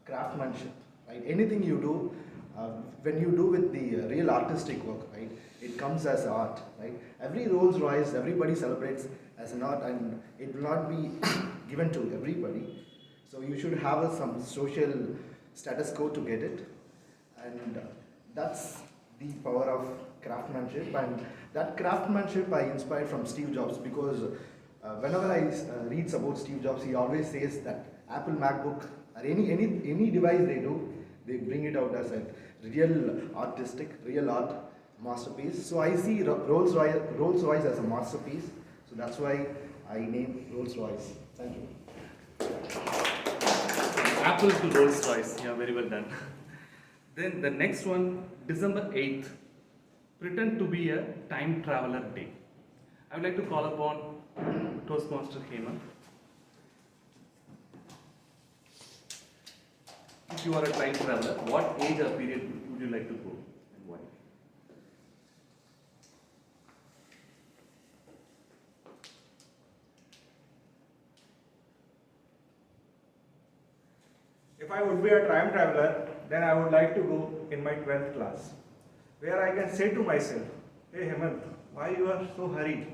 craftsmanship, right? Anything you do, when you do with the real artistic work, right? It comes as art, right? Every Rolls Royce, everybody celebrates as an art, and it will not be given to everybody. So you should have some social status quo to get it, and that's the power of craftsmanship. And that craftsmanship I inspired from Steve Jobs, because whenever I read about Steve Jobs, he always says that Apple MacBook or any device they do, they bring it out as a real real art masterpiece. So I see Rolls Royce as a masterpiece. So that's why I named Rolls Royce. Thank you.
Apple to Rolls Royce. Yeah, very well done. Then the next one, December 8th, pretend to be a time traveler day. I would like to call upon Toastmaster Hema. If you are a time traveler, what age or period would you like to go and why?
If I would be a time traveler, then I would like to go in my 12th class, where I can say to myself, hey Hemant, why you are so hurried?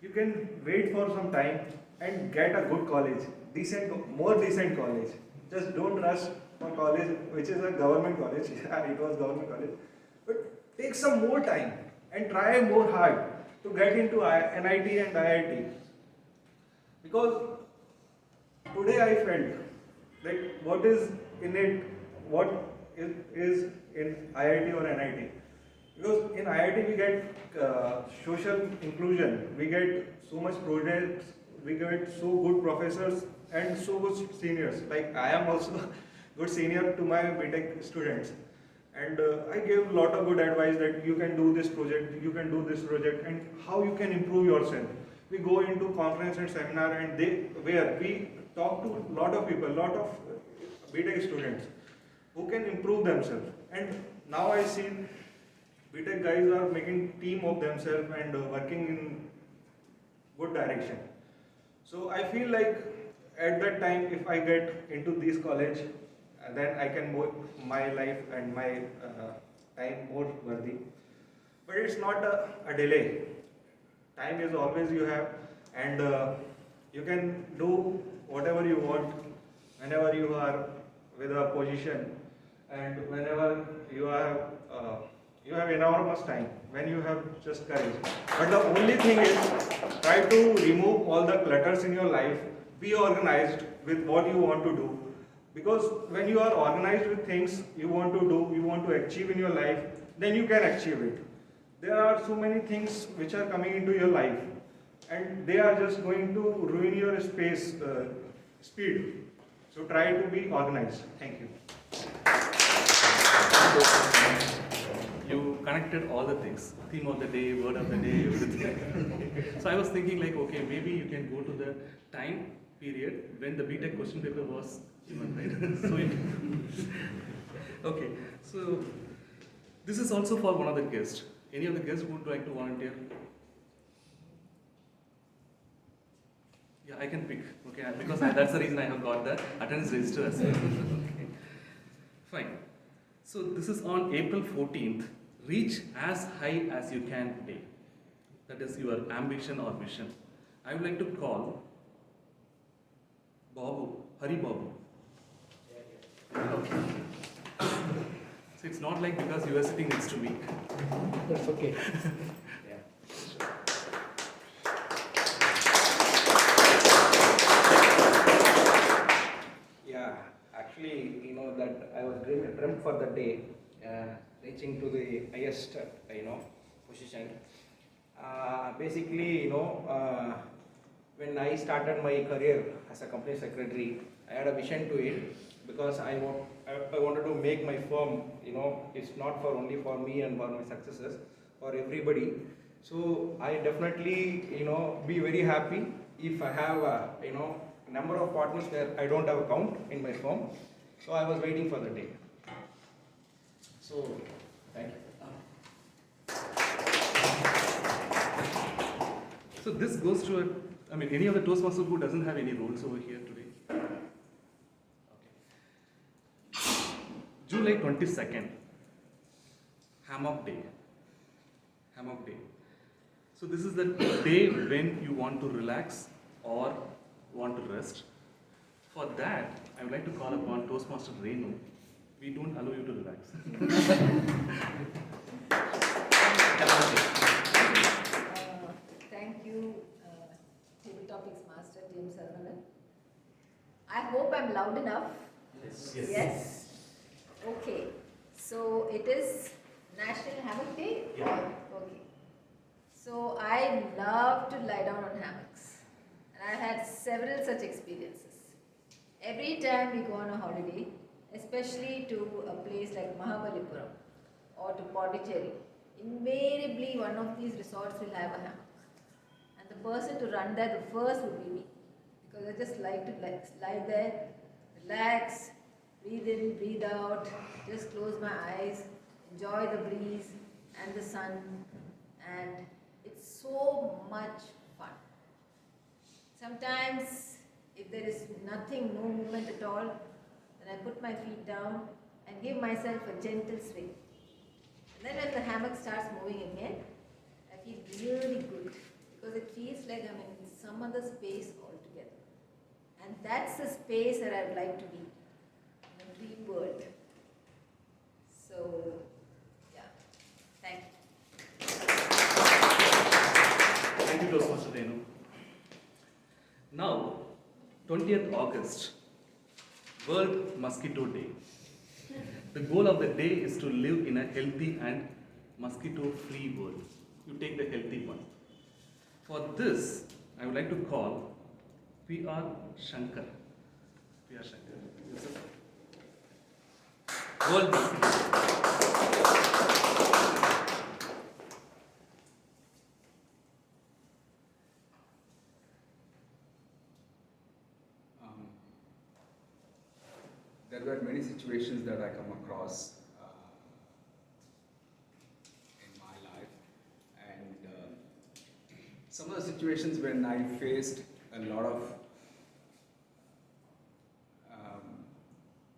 You can wait for some time and get a good college, more decent college. Just don't rush for college, which is a government college. Yeah, it was government college. But take some more time and try more hard to get into NIT and IIT. Because today I felt like what is in it, what is in IIT or NIT. Because in IIT we get social inclusion, we get so much projects, we get so good professors and so good seniors. Like I am also good senior to my BTech students, and I give a lot of good advice that you can do this project, you can do this project, and how you can improve yourself. We go into conference and seminar, and where we talk to a lot of people, lot of BTech students who can improve themselves. And now I see BTech guys are making team of themselves and working in good direction. So I feel like at that time, if I get into this college, then I can make my life and my time more worthy. But it's not a delay. Time is always you have, and you can do whatever you want whenever you are with a position, and whenever you have enormous time, when you have just courage. But the only thing is, try to remove all the clutters in your life, be organized with what you want to do. Because when you are organized with things you want to do, you want to achieve in your life, then you can achieve it. There are so many things which are coming into your life, and they are just going to ruin your speed. So try to be organized. Thank you.
You connected all the things, theme of the day, word of the day, everything. So I was thinking like, okay, maybe you can go to the time period when the BTech question paper was given, right? So okay, so this is also for one of the guests. Any of the guests who would like to volunteer? Yeah, I can pick, okay, because that's the reason I have got the attendance register as well. Okay. Fine. So this is on April 14th. Reach as high as you can day. That is your ambition or vision. I would like to call Babu, Hari Babu. Okay. So it's not like because you are sitting next to me.
That's okay. Yeah, actually, you know that I was dreamt for the day, reaching to the highest, position. Basically, when I started my career as a company secretary, I had a vision to it because I wanted to make my firm, it's not for only for me and for my successes, for everybody. So I definitely, be very happy if I have, number of partners where I don't have a count in my firm. So I was waiting for the day. So, thank you.
So this goes to any other Toastmaster who doesn't have any roles over here today? Okay. July 22nd, Hammock Day. Hammock Day. So this is the day when you want to relax or want to rest. For that, I would like to call upon Toastmaster Renu. We don't allow you to relax.
Thank you, Table Topics Master TM Saravanan. I hope I'm loud enough. Yes. Okay. So it is National Hammock Day?
Yeah.
Okay. So I love to lie down on hammocks. And I've had several such experiences. Every time we go on a holiday, especially to a place like Mahabalipuram or to Pondicherry, invariably one of these resorts will have a hammock. And the person to run there the first would be me. Because I just like to lie there, relax, breathe in, breathe out, just close my eyes, enjoy the breeze and the sun, and it's so much fun. Sometimes if there is nothing, no movement at all, then I put my feet down and give myself a gentle swing. And then when the hammock starts moving again, I feel really good because it feels like I'm in some other space altogether. And that's the space that I would like to be, in a dream world. So, yeah, thank you.
Thank you, Toastmaster Renu. Now, 20th August, World Mosquito Day. The goal of the day is to live in a healthy and mosquito-free world. You take the healthy one. For this, I would like to call P.R. Shankar. P.R. Shankar. Yes, sir. World Mosquito Day.
There were many situations that I come across in my life, and some of the situations when I faced a lot of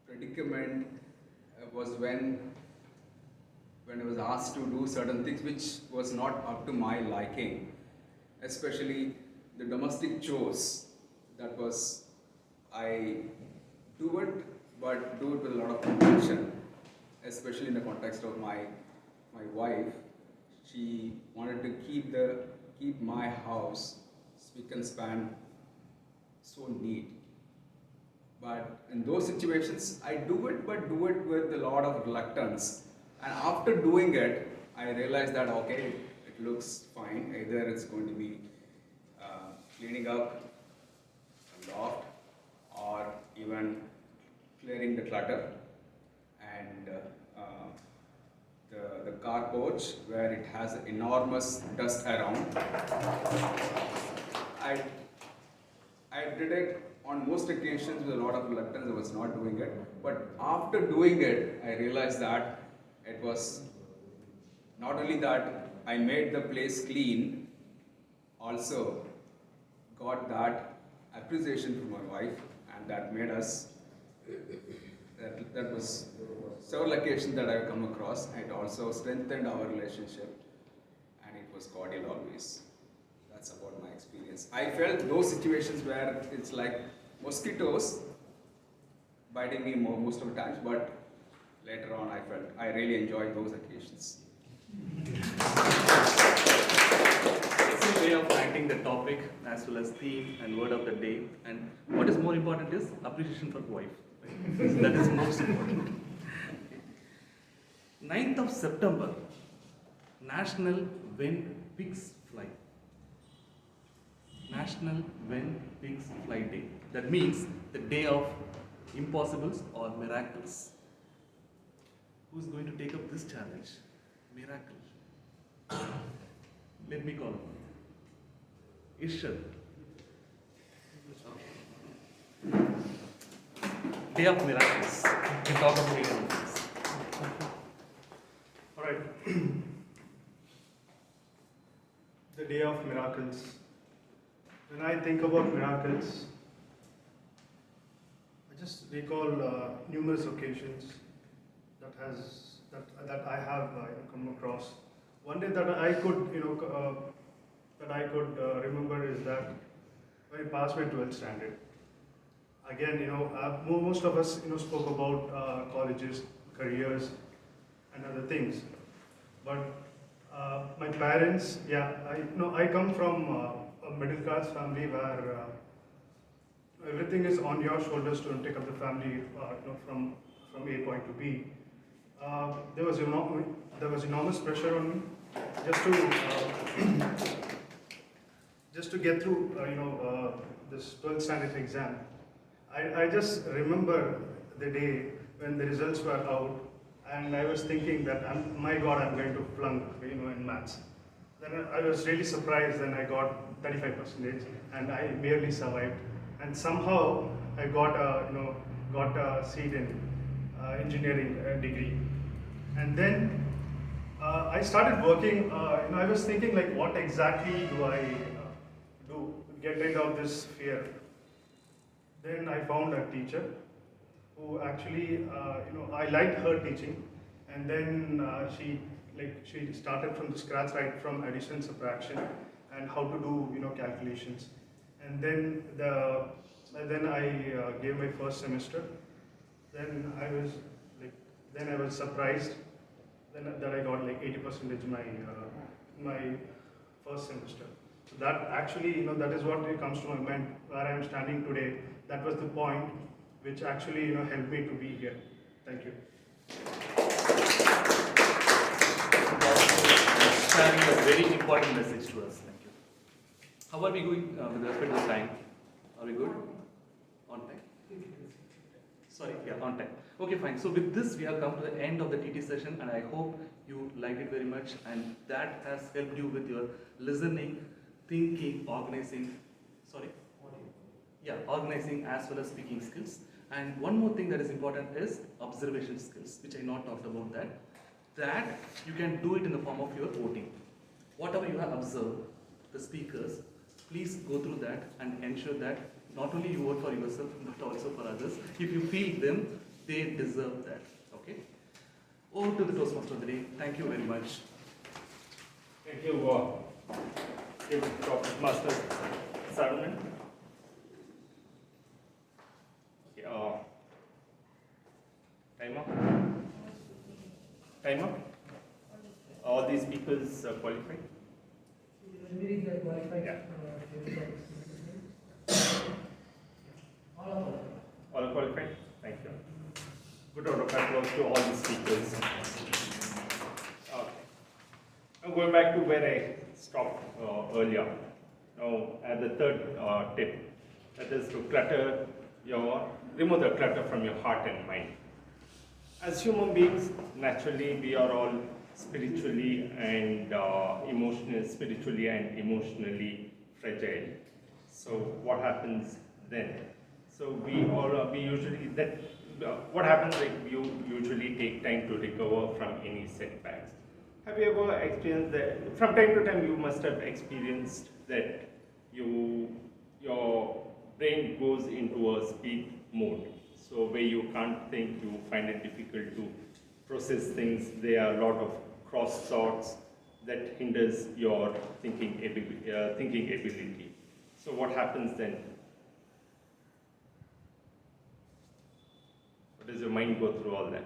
predicament was when I was asked to do certain things which was not up to my liking, especially the domestic chores. That was, I do it, but do it with a lot of intention, especially in the context of my wife. She wanted to keep my house spick and span, so neat. But in those situations, I do it, but do it with a lot of reluctance. And after doing it, I realized that okay, it looks fine. Either it's going to be cleaning up a loft or even clearing the clutter, and the car porch where it has enormous dust around. I did it on most occasions with a lot of reluctance. I was not doing it, but after doing it, I realized that it was not only that I made the place clean, also got that appreciation from my wife, and that made us. That was several occasions that I've come across. It also strengthened our relationship, and it was cordial always. That's about my experience. I felt those situations where it's like mosquitoes biting me most of the times, but later on I really enjoyed those occasions.
It's a way of writing the topic as well as theme and word of the day. And what is more important is appreciation for wife. That is most important. 9th of September, National When Pigs Fly. National When Pigs Fly Day. That means the day of impossibles or miracles. Who's going to take up this challenge? Miracle. Let me call him. Ishar. Day of miracles. We talk about miracles.
Alright. The Day of Miracles
think about miracles, I just recall numerous occasions that I have come across. One day that I could remember is that when I passed my 12th standard. Again, most of us spoke about colleges, careers, and other things. But my parents, I come from a middle class family where everything is on your shoulders to take up the family from A point to B. There was enormous pressure on me just to get through this 12th standard exam. I just remember the day when the results were out, and I was thinking that my God, I'm going to flunk in maths. Then I was really surprised. Then I got 35%, and I barely survived. And somehow I got a seat in engineering degree. And then I started working. I was thinking like, what exactly do I do to get rid of this fear? Then I found a teacher who actually, I liked her teaching, and then she started from the scratch, right from addition, subtraction, and how to do calculations. And then I gave my first semester. Then I was surprised that I got like 80% in my first semester. So that actually, that is what comes to my mind where I am standing today. That was the point which actually helped me to be here. Thank you.
Sharing a very important message to us. Thank you. How are we going with respect to the time? Are we good? On time? Sorry, yeah, on time. Okay, fine. So with this, we have come to the end of the TT session, and I hope you liked it very much, and that has helped you with your listening, thinking, organizing. Sorry? Yeah, organizing as well as speaking skills. And one more thing that is important is observation skills, which I not talked about that you can do it in the form of your voting. Whatever you have observed, the speakers, please go through that and ensure that not only you vote for yourself, but also for others. If you feel them, they deserve that. Okay? Over to the Toastmaster of the day. Thank you very much.
Thank you, Toastmaster Saravanan. Time up. Time up. All these speakers qualified? Yeah. All qualified? Thank you. Good round of applause to all the speakers. Okay. I'm going back to where I stopped earlier. Now, at the third tip, that is to remove the clutter from your heart and mind. As human beings, naturally, we are all spiritually and emotionally fragile. So what happens then? So what happens you usually take time to recover from any setbacks. Have you ever experienced that? From time to time you must have experienced that your brain goes into a speed mode. So where you can't think, you find it difficult to process things. There are a lot of cross thoughts that hinders your thinking ability. So what happens then? What does your mind go through all that?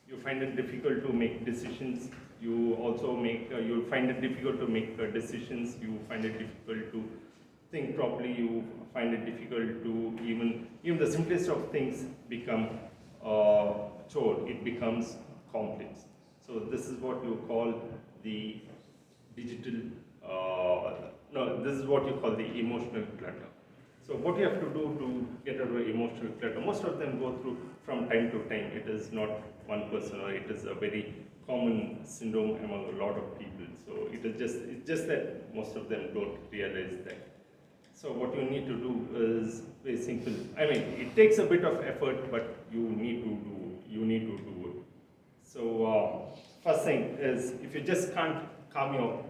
You find it difficult to make decisions. You also you'll find it difficult to make decisions. You find it difficult to think properly. You find it difficult to even the simplest of things become chore. It becomes complex. So this is what you call the digital. This is what you call the emotional clutter. So what you have to do to get rid of emotional clutter, most of them go through from time to time. It is not one person, or it is a very common syndrome among a lot of people. So it's just that most of them don't realize that. So what you need to do is very simple. I mean, it takes a bit of effort, but you need to do it. So first thing is, if you just can't calm your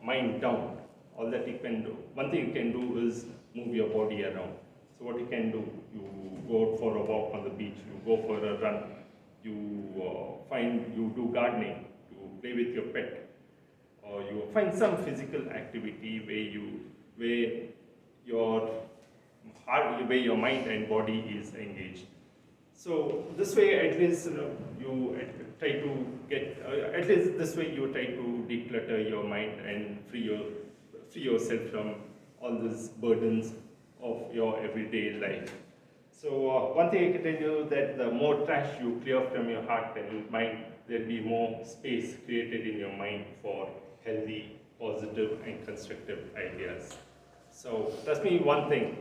mind down. All that you can do. One thing you can do is move your body around. So what you can do, you go out for a walk on the beach, you go for a run, you do gardening, you play with your pet, or you find some physical activity where your mind and body is engaged. So this way, at least you try to get at least this way you try to declutter your mind and free yourself from all these burdens of your everyday life. So one thing I can tell you that the more trash you clear from your heart and mind, there'll be more space created in your mind for healthy, positive, and constructive ideas. So trust me one thing,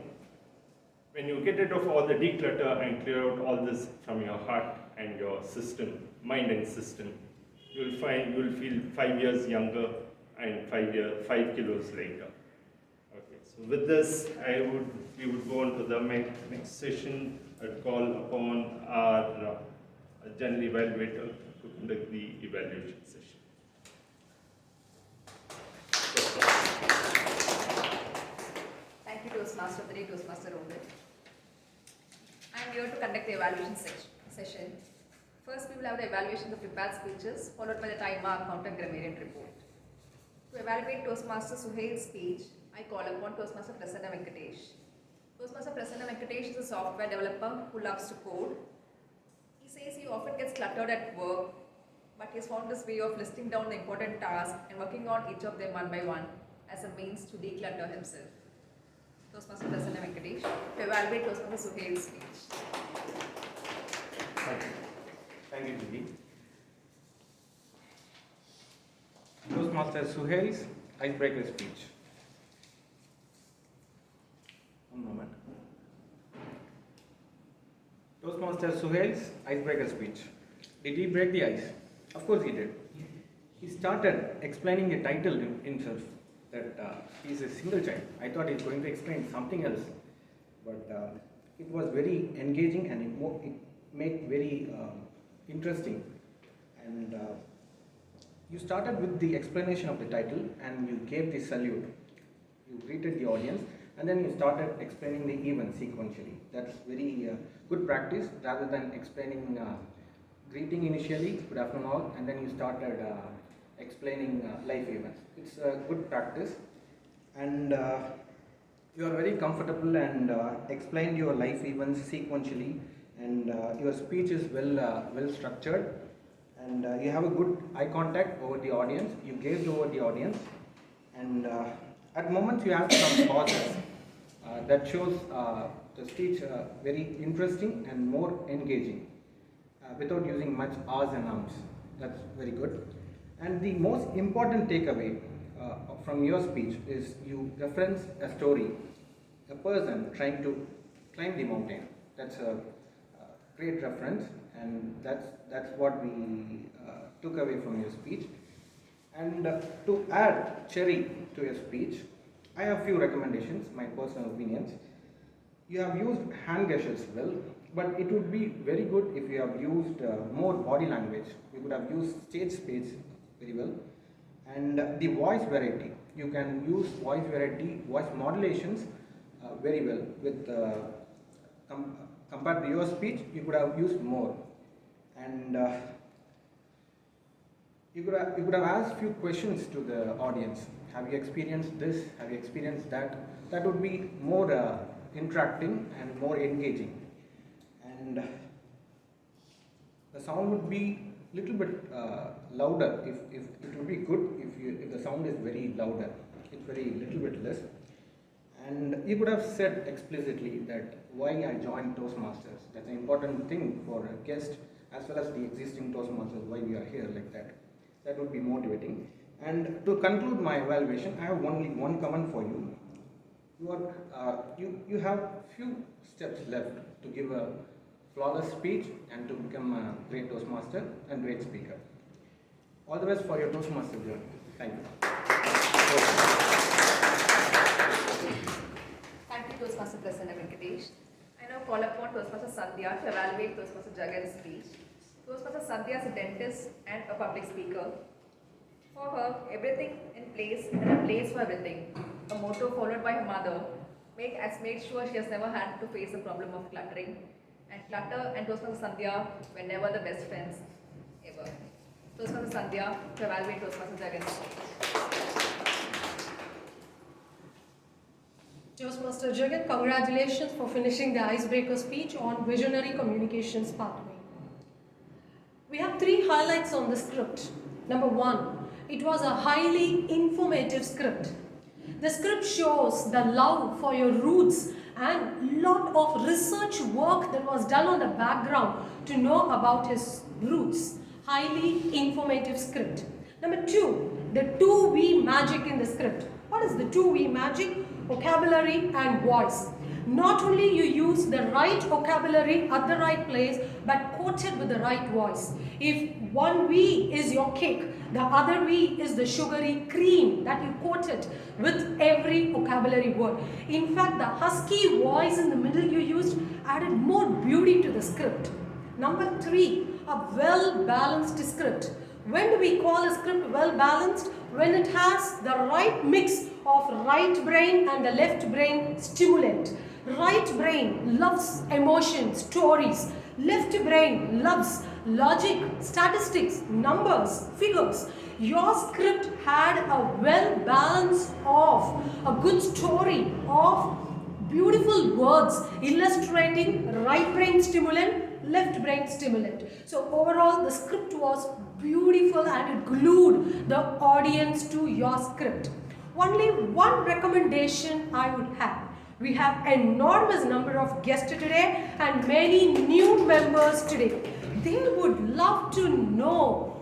when you get rid of all the declutter and clear out all this from your heart and your system, mind and system, you'll feel 5 years younger and 5 kilos later. Okay, so with this, we would go on to the next session. I'd call upon our General Evaluator to conduct the evaluation session.
Thank you, Toastmaster of the Day, Toastmaster Rohit. I am here to conduct the evaluation session. First, we will have the evaluation of prepared speeches, followed by the timer, Counter and Grammarian report. To evaluate Toastmaster Suhail's speech, I call upon Toastmaster Prasanna Venkatesh. Toastmaster Prasanna Venkatesh is a software developer who loves to code. He says he often gets cluttered at work, but he has found this way of listing down the important tasks and working on each of them one by one as a means to declutter himself. Toastmaster Prasanna Venkatesh to evaluate Toastmaster Suhail's speech.
Thank you, Judy. Toastmaster Suhail's icebreaker speech. One moment. Toastmaster Suhail's icebreaker speech. Did he break the ice? Of course he did. He started explaining the title himself, that he is a single child. I thought he was going to explain something else, but it was very engaging and it made very interesting. And you started with the explanation of the title and you gave the salute. You greeted the audience and then you started explaining the event sequentially. That's very good practice rather than explaining greeting initially, good afternoon all, and then you started explaining life events. It's a good practice, and you are very comfortable and explained your life events sequentially, and your speech is well structured, and you have a good eye contact over the audience. You gazed over the audience, and at moments you have some pauses that shows the speech very interesting and more engaging without using much ahs and ums. That's very good. And the most important takeaway from your speech is you reference a story, a person trying to climb the mountain. That's a great reference, and that's what we took away from your speech. And to add cherry to your speech, I have few recommendations, my personal opinions. You have used hand gestures well, but it would be very good if you have used more body language. You could have used stage space very well. And the voice variety, you can use voice variety, voice modulations very well. With compared to your speech, you could have used more. And you could have asked few questions to the audience. Have you experienced this? Have you experienced that? That would be more interacting and more engaging. And the sound would be little bit louder. If it would be good if the sound is very louder. It's very little bit less. And you could have said explicitly that why I joined Toastmasters. That's an important thing for a guest as well as the existing Toastmasters, why we are here like that. That would be motivating. And to conclude my evaluation, I have only one comment for you. You have few steps left to give a flawless speech and to become a great Toastmaster and great speaker. All the best for your Toastmaster journey. Thank you.
Thank you, Toastmaster Prasanna Venkatesh. I now call upon Toastmaster Sandhya to evaluate Toastmaster Jagan's speech. Toastmaster Sandhya is a dentist and a public speaker. For her, everything in place and a place for everything. A motto followed by her mother has made sure she has never had to face the problem of cluttering. And Clutter and Toastmaster Sandhya were never the best friends ever. Toastmaster Sandhya to evaluate Toastmaster Jagannathan.
Toastmaster Jagan, congratulations for finishing the icebreaker speech on visionary communications pathway. We have 3 highlights on the script. Number 1, it was a highly informative script. The script shows the love for your roots and lot of research work that was done on the background to know about his roots. Highly informative script. Number 2, the 2V magic in the script. What is the 2V magic? Vocabulary and voice. Not only you use the right vocabulary at the right place, but quote it with the right voice. If one V is your cake, the other V is the sugary cream that you quoted with every vocabulary word. In fact, the husky voice in the middle you used added more beauty to the script. Number 3, a well-balanced script. When do we call a script well-balanced? When it has the right mix of right brain and the left brain stimulant. Right brain loves emotion, stories. Left brain loves logic, statistics, numbers, figures. Your script had a well balance of a good story, of beautiful words illustrating right brain stimulant, left brain stimulant. So overall the script was beautiful and it glued the audience to your script. Only one recommendation I would have. We have enormous number of guests today and many new members today. They would love to know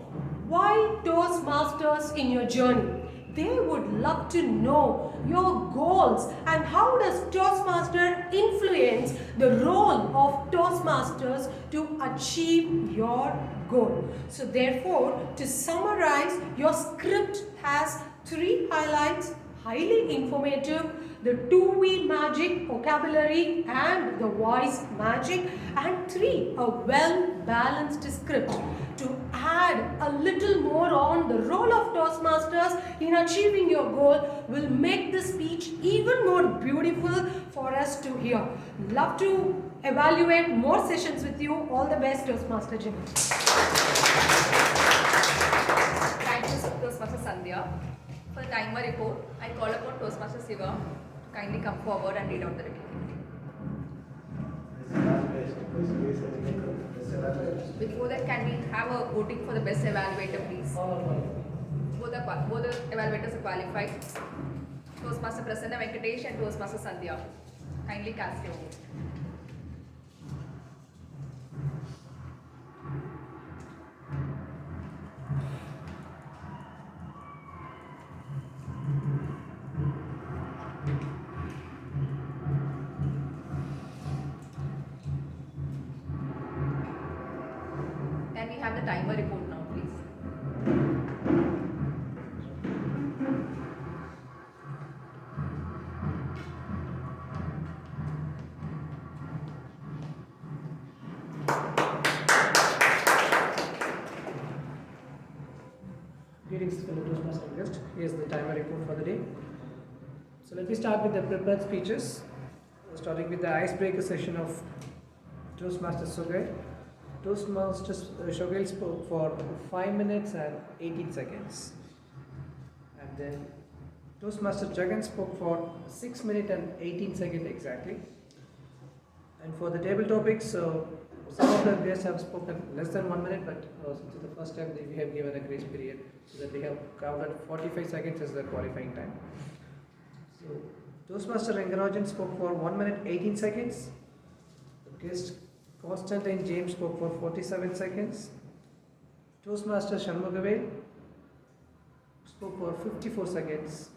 why Toastmasters in your journey. They would love to know your goals and how does Toastmaster influence the role of Toastmasters to achieve your goal. So therefore, to summarize, your script has 3 highlights: highly informative, the 2V magic, vocabulary and the voice magic, and 3, a well-balanced script to add a little more on the role of Toastmasters in achieving your goal will make the speech even more beautiful for us to hear. Love to evaluate more sessions with you. All the best, Toastmaster Jimmy.
Thank you, Toastmaster Sandhya. For the timer report, I call upon Toastmaster Siva to kindly come forward and read out the report. Before that, can we have a voting for the best evaluator, please? Both the evaluators are qualified. Toastmaster Prasanna Venkatesh and Toastmaster Sandhya. Kindly cast your vote. Can we have the timer report now, please?
Greetings, fellow Toastmaster guests. Here's the timer report for the day. So let me start with the prepared speeches. Starting with the icebreaker session of Toastmaster Suhail. Toastmaster Suhail spoke for 5 minutes and 18 seconds. And then Toastmaster Jagan spoke for 6 minutes and 18 seconds exactly. And for the table topics, some of the guests have spoken less than 1 minute, but since it's the first time we have given a grace period, so that we have counted 45 seconds as the qualifying time. So Toastmaster Rangarajan spoke for 1 minute 18 seconds. The guest Constantine James spoke for 47 seconds. Toastmaster Shanmugavel spoke for 54 seconds.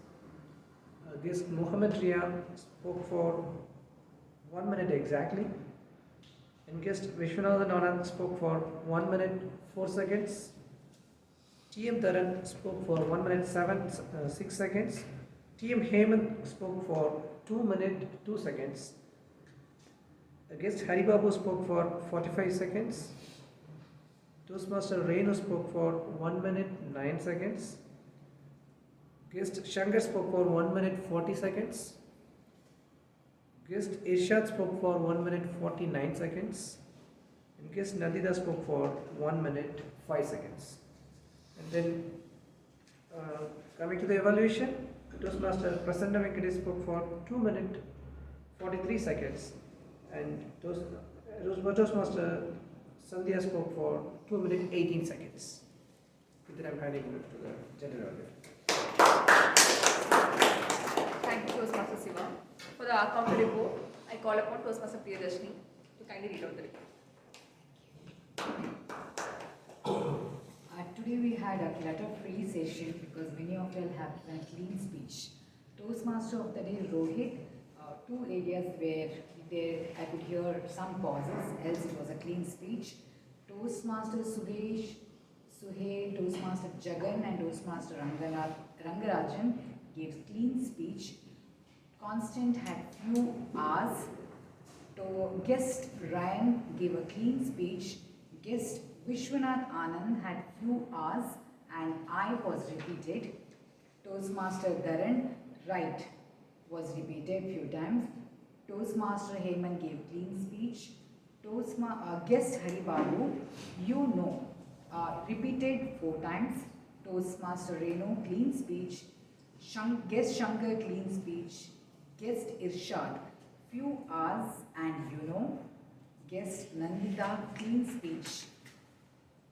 Guest Mohammed Ria spoke for 1 minute exactly. And guest Vishwanathan Anand spoke for 1 minute 4 seconds. TM Dharan spoke for 1 minute 6 seconds. TM Hemant spoke for 2 minutes 2 seconds. Guest Haribabu spoke for 45 seconds. Toastmaster Renu spoke for 1 minute 9 seconds. Guest Shankar spoke for 1 minute 40 seconds. Guest Ishad spoke for 1 minute 49 seconds. And guest Nandita spoke for 1 minute 5 seconds. And then coming to the evaluation, Toastmaster Prasanna Venkatesh spoke for 2 minute 43 seconds. And Toastmaster Sandhya spoke for 2 minute 18 seconds. With that, I'm handing over to the General Evaluator.
Thank you, Toastmaster Siva. For the counter report, I call upon Toastmaster Priyadashini to kindly read out the report.
Today we had a clutter-free session because many of you have a clean speech. Toastmaster of the day, Rohit, two areas where I could hear some pauses, else it was a clean speech. Toastmaster Suhail, Toastmaster Jagan and Toastmaster Rangarajan gave clean speech. Constant had few R's. Guest Ryan gave a clean speech. Guest Vishwanath Anand had few R's and I was repeated. Toastmaster Dharan, right, was repeated few times. Toastmaster Heyman gave clean speech. Guest Hari Babu, repeated 4 times. Toastmaster Renu, clean speech. Guest Shankar, clean speech. Guest Irshad, few R's and Guest Nandita, clean speech.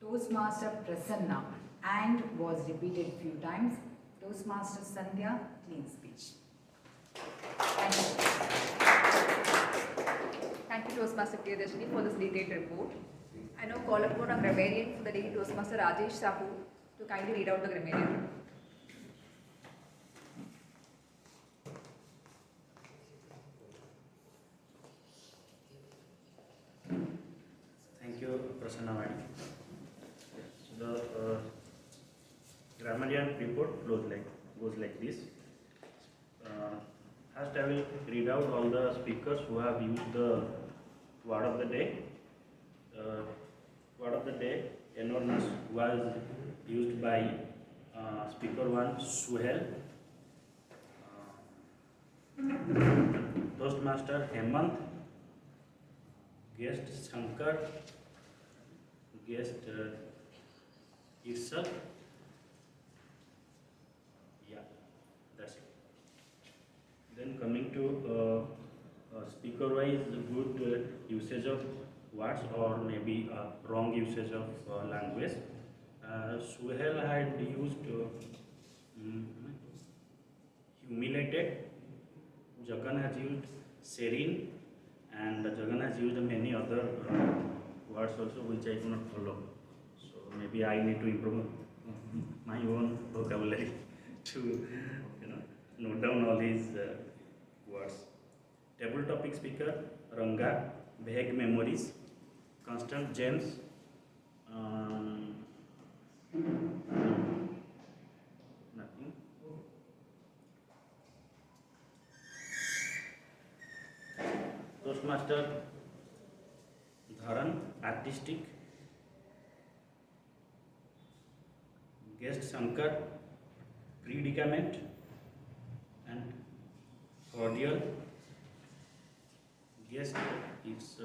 Toastmaster Prasanna and was repeated few times. Toastmaster Sandhya, clean speech. Thank you.
Thank you, Toastmaster Priyadashini, for this detailed report. I now call upon our grammarian for the day, Toastmaster Rajesh Sahu, to kindly read out the grammarian.
Thank you, Prasanna Madam. So the grammarian report goes like this. First, I will read out all the speakers who have used the word of the day. Word of the day, enormous, was used by speaker 1, Suhail. Toastmaster Hemant, guest Shankar, guest Irshad. Yeah, that's it. Then coming to speaker wise, good usage of words or maybe wrong usage of language. Suhail had used humiliated. Jagan has used serene, and Jagan has used many other words also which I cannot follow. So maybe I need to improve my own vocabulary to note down all these words. Table topic speaker Ranga, vague memories. Constant James, nothing. Toastmaster Dharan, artistic. Guest Shankar, predicament and cordial. Guest is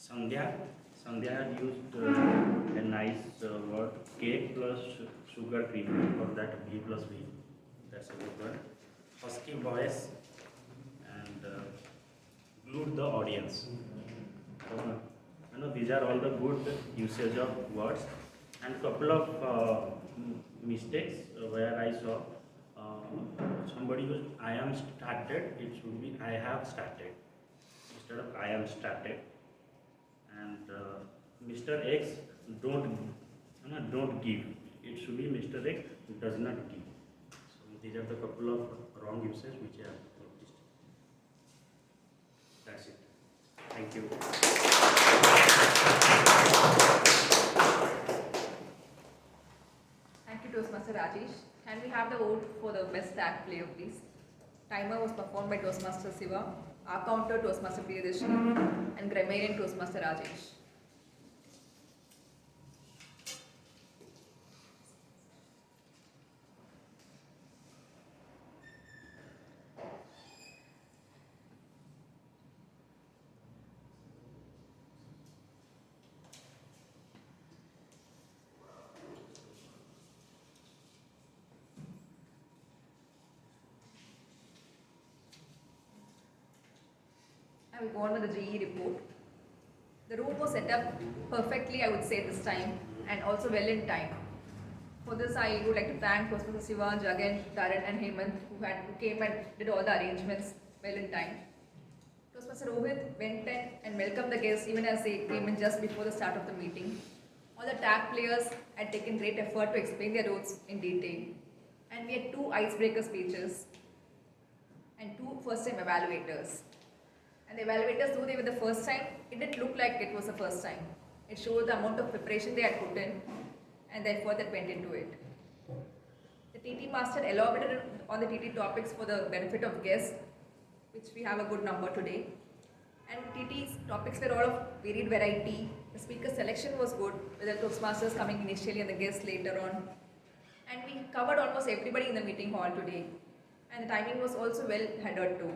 Sandhya. Sandhya had used a nice word, cake plus sugar cream, or that V plus V. That's a good word. Husky voice and glued the audience. So, these are all the good usage of words, and couple of mistakes where I saw somebody used I am started. It should be I have started instead of I am started. And Mr. X don't give. It should be Mr. X does not give. So these are the couple of wrong uses which I have noticed. That's it. Thank you.
Thank you, Toastmaster Rajesh. Can we have the vote for the best tag player, please? Timer was performed by Toastmaster Siva, our counter Toastmaster Priyadashini, and grammarian Toastmaster Rajesh. will go on with the GE report. The room was set up perfectly, I would say, this time, and also well in time. For this, I would like to thank Toastmasters Siva, Jagan, Taran, and Hemant, who came and did all the arrangements well in time. Toastmaster Rohit went in and welcomed the guests even as they came in just before the start of the meeting. All the tag players had taken great effort to explain their roles in detail. And we had 2 icebreaker speeches and 2 first-time evaluators. And the evaluators, though they were the first time, it didn't look like it was the first time. It showed the amount of preparation they had put in and the effort that went into it. The TT Master elaborated on the TT topics for the benefit of guests, which we have a good number today. And TT's topics were all of varied variety. The speaker selection was good, with the Toastmasters coming initially and the guests later on. And we covered almost everybody in the meeting hall today. And the timing was also well adhered to.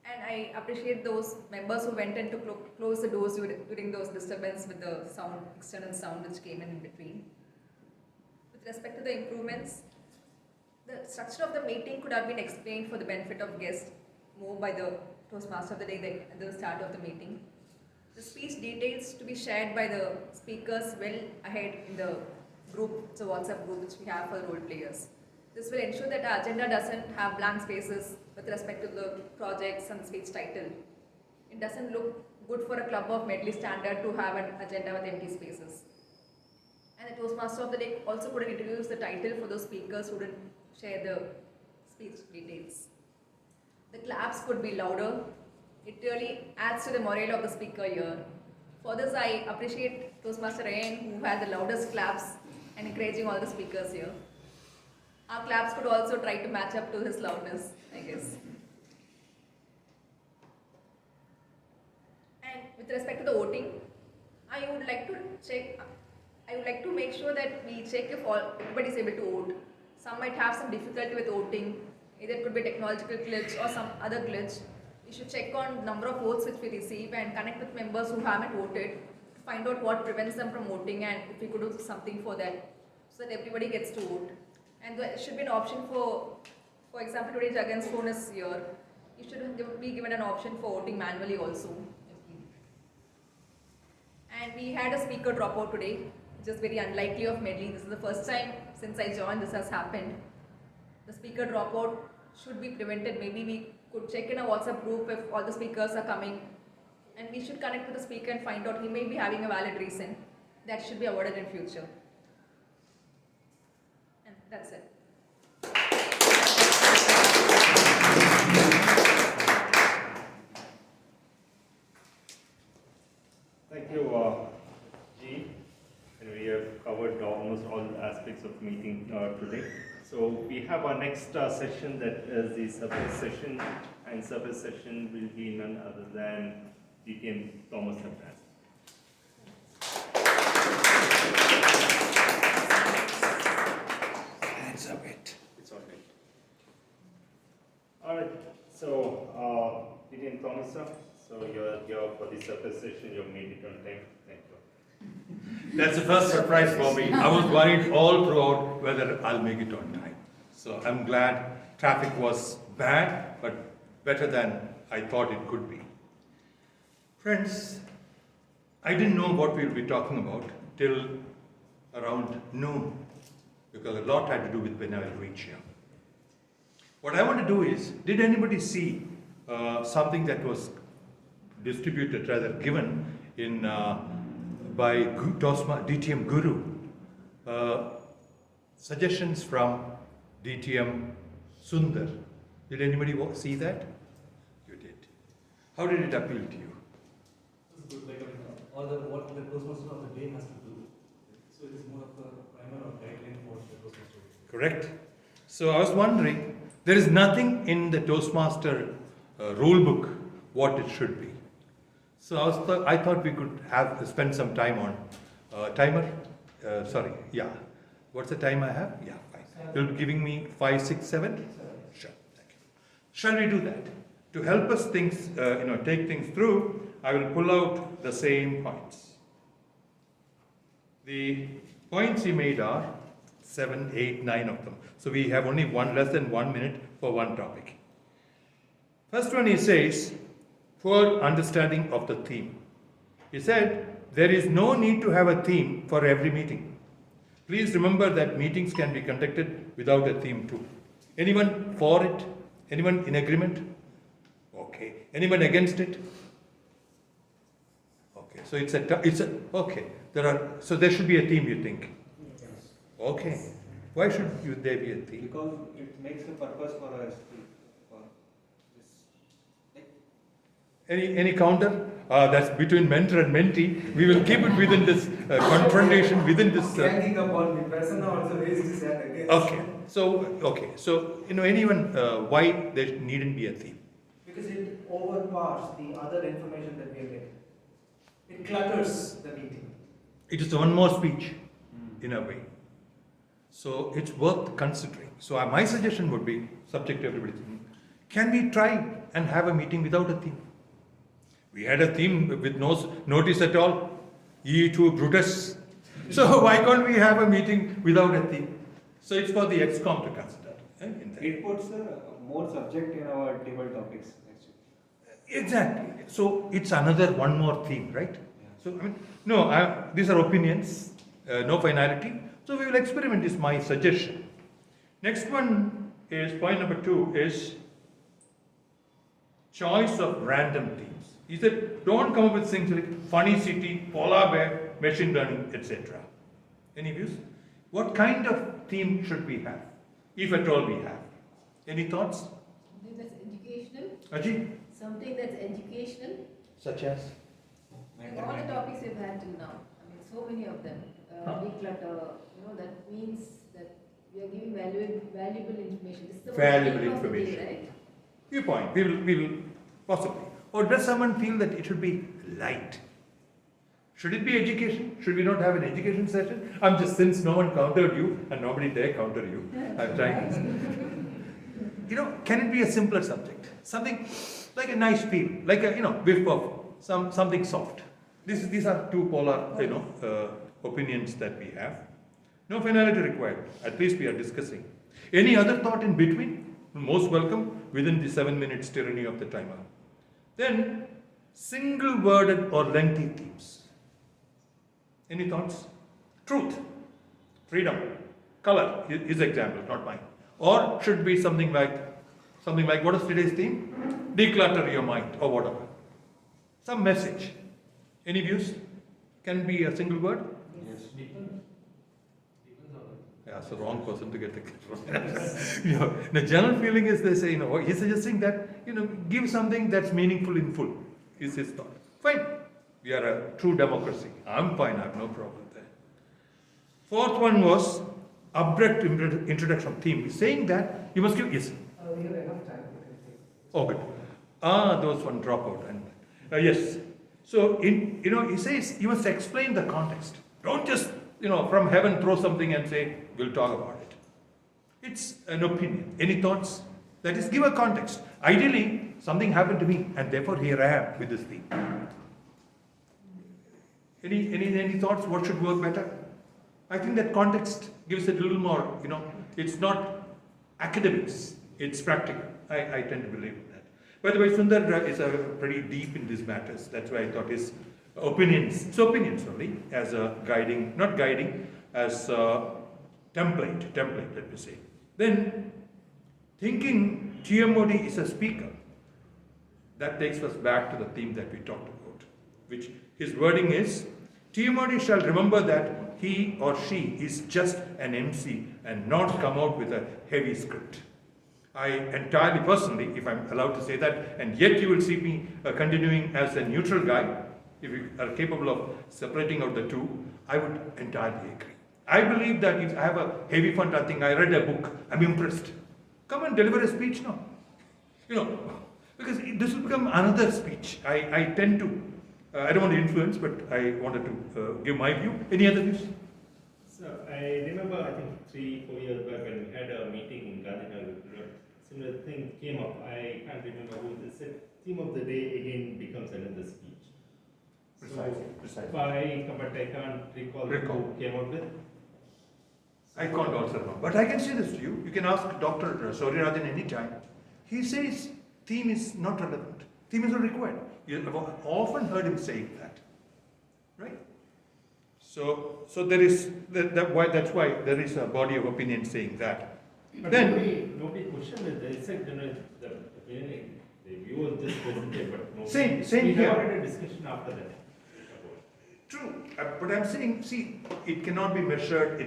And I appreciate those members who went in to close the doors during those disturbances with the sound, external sound which came in between. With respect to the improvements, the structure of the meeting could have been explained for the benefit of guests more by the Toastmaster of the day at the start of the meeting. The speech details to be shared by the speakers well ahead in the group, it's a WhatsApp group which we have for the role players. This will ensure that our agenda doesn't have blank spaces with respect to the projects and the speech title. It doesn't look good for a club of Medley standard to have an agenda with empty spaces. And the Toastmaster of the day also could introduce the title for those speakers who didn't share the speech details. The claps could be louder. It really adds to the morale of the speaker here. For this, I appreciate Toastmaster Ryan, who had the loudest claps and encouraging all the speakers here. Our claps could also try to match up to his loudness, I guess. And with respect to the voting, I would like to make sure that we check if everybody is able to vote. Some might have some difficulty with voting. Either it could be a technological glitch or some other glitch. We should check on number of votes which we receive and connect with members who haven't voted to find out what prevents them from voting and if we could do something for that so that everybody gets to vote. And there should be an option for example, today Jagan's phone is here. You should be given an option for voting manually also. And we had a speaker dropout today, which is very unlikely of Medley. This is the first time since I joined this has happened. The speaker dropout should be prevented. Maybe we could check in a WhatsApp group if all the speakers are coming. And we should connect with the speaker and find out he may be having a valid reason. That should be avoided in future. And that's it.
Thank you, G. And we have covered almost all aspects of meeting today. So we have our next session, that is the service session, and service session will be none other than DTM Thomas T Abraham.
Hands up it.
It's all right. All right. So DTM Thomas, so you're here for the service session. You've made it on time. Thank you.
That's the first surprise for me. I was worried all throughout whether I'll make it on time. So I'm glad. Traffic was bad, but better than I thought it could be. Friends, I didn't know what we'll be talking about till around noon, because a lot had to do with when I will reach here. What I want to do is, did anybody see something that was distributed, rather given in by DTM Guru? Suggestions from DTM Sundar. Did anybody see that? You did. How did it appeal to you?
It's good, like all what the Toastmaster of the day has to do. So it is more of a primer or guideline for the Toastmaster.
Correct. So I was wondering, there is nothing in the Toastmaster rule book what it should be. So I thought we could spend some time on timer. What's the time I have? Yeah, 5. You'll be giving me 5, 6, 7? Sure. Thank you. Shall we do that? To help us take things through, I will pull out the same points. The points he made are 7, 8, 9 of them. So we have only less than 1 minute for one topic. First one he says, poor understanding of the theme. He said, there is no need to have a theme for every meeting. Please remember that meetings can be conducted without a theme too. Anyone for it? Anyone in agreement? Okay. Anyone against it? Okay. So okay. So there should be a theme, you think?
Yes.
Okay. Why should there be a theme?
Because it makes a purpose for us.
Any counter? That's between mentor and mentee. We will keep it within this confrontation, within this.
Ganging upon me. Prasanna also raised his hand again.
Okay. So anyone, why there needn't be a theme?
Because it overpowers the other information that we are getting. It clutters the meeting.
It is one more speech, in a way. So it's worth considering. So my suggestion would be, subject to everybody's opinion, can we try and have a meeting without a theme? We had a theme with no notice at all, E2 Brutus. So why can't we have a meeting without a theme? So it's for the ExCom to consider.
It puts more subject in our table topics, actually.
Exactly. So it's one more theme, right? Yeah. So these are opinions, no finality. So we will experiment, is my suggestion. Next one is, point number 2 is choice of random themes. He said, don't come up with things like funny city, polar bear, machine learning, etc. Any views? What kind of theme should we have, if at all we have? Any thoughts?
Something that's educational.
Ajit?
Something that's educational.
Such as?
Like all the topics we've had till now. So many of them. Declutter, that means that we are giving valuable information. This is the
Valuable
theme of the
information.
day, right?
Your point. We will possibly. Or does someone feel that it should be light? Should it be education? Should we not have an education session? Since no one countered you and nobody dare counter you, I'm trying. Can it be a simpler subject? Something like a nice feel, like a whiff of something soft. These are two polar opinions that we have. No finality required. At least we are discussing. Any other thought in between? Most welcome within the 7 minutes tyranny of the timer. Then single-worded or lengthy themes. Any thoughts? Truth, freedom, color. His example, not mine. Or should be something like what is today's theme? Declutter your mind or whatever. Some message. Any views? Can be a single word?
Yes.
Yeah, it's the wrong person to get the the general feeling is they say, he's suggesting that, give something that's meaningful in full, is his thought. Fine. We are a true democracy. I'm fine, I have no problem there. Fourth one was abrupt introduction theme. He's saying that you must give, yes.
We have enough time.
Oh, good. There was one dropout. And yes. So, he says you must explain the context. Don't just, from heaven throw something and say, we'll talk about it. It's an opinion. Any thoughts? That is, give a context. Ideally, something happened to me, and therefore here I am with this theme. Any thoughts? What should work better? I think that context gives it a little more, it's not academics, it's practical. I tend to believe in that. By the way, Sundar is pretty deep in these matters. That's why I thought his opinions only, as a guiding, not guiding, as a template, let me say. Then, thinking TMOD is a speaker, that takes us back to the theme that we talked about, which his wording is, TMOD shall remember that he or she is just an MC and not come out with a heavy script. I entirely personally, if I'm allowed to say that, and yet you will see me continuing as a neutral guy, if you are capable of separating out the two, I would entirely agree. I believe that if I have a heavy fund, I think I read a book, I'm impressed. Come and deliver a speech now. Because this will become another speech. I tend to, I don't want to influence, but I wanted to give my view. Any other views?
So I remember, I think 3-4 years back when we had a meeting in Gandhinagar, similar thing came up. I can't remember who this said. Theme of the day again becomes another speech.
Precisely.
But I can't recall who came up with.
I can't also remember. But I can say this to you. You can ask Dr. Soryarajan anytime. He says theme is not relevant. Theme is not required. I've often heard him saying that, right? So there is that's why there is a body of opinion saying that.
But
Then
nobody questioned it. They said, the opinion, the view was just presented, but nobody.
Same
we
here.
never had a discussion after that.
True, but I'm saying, see, it cannot be measured.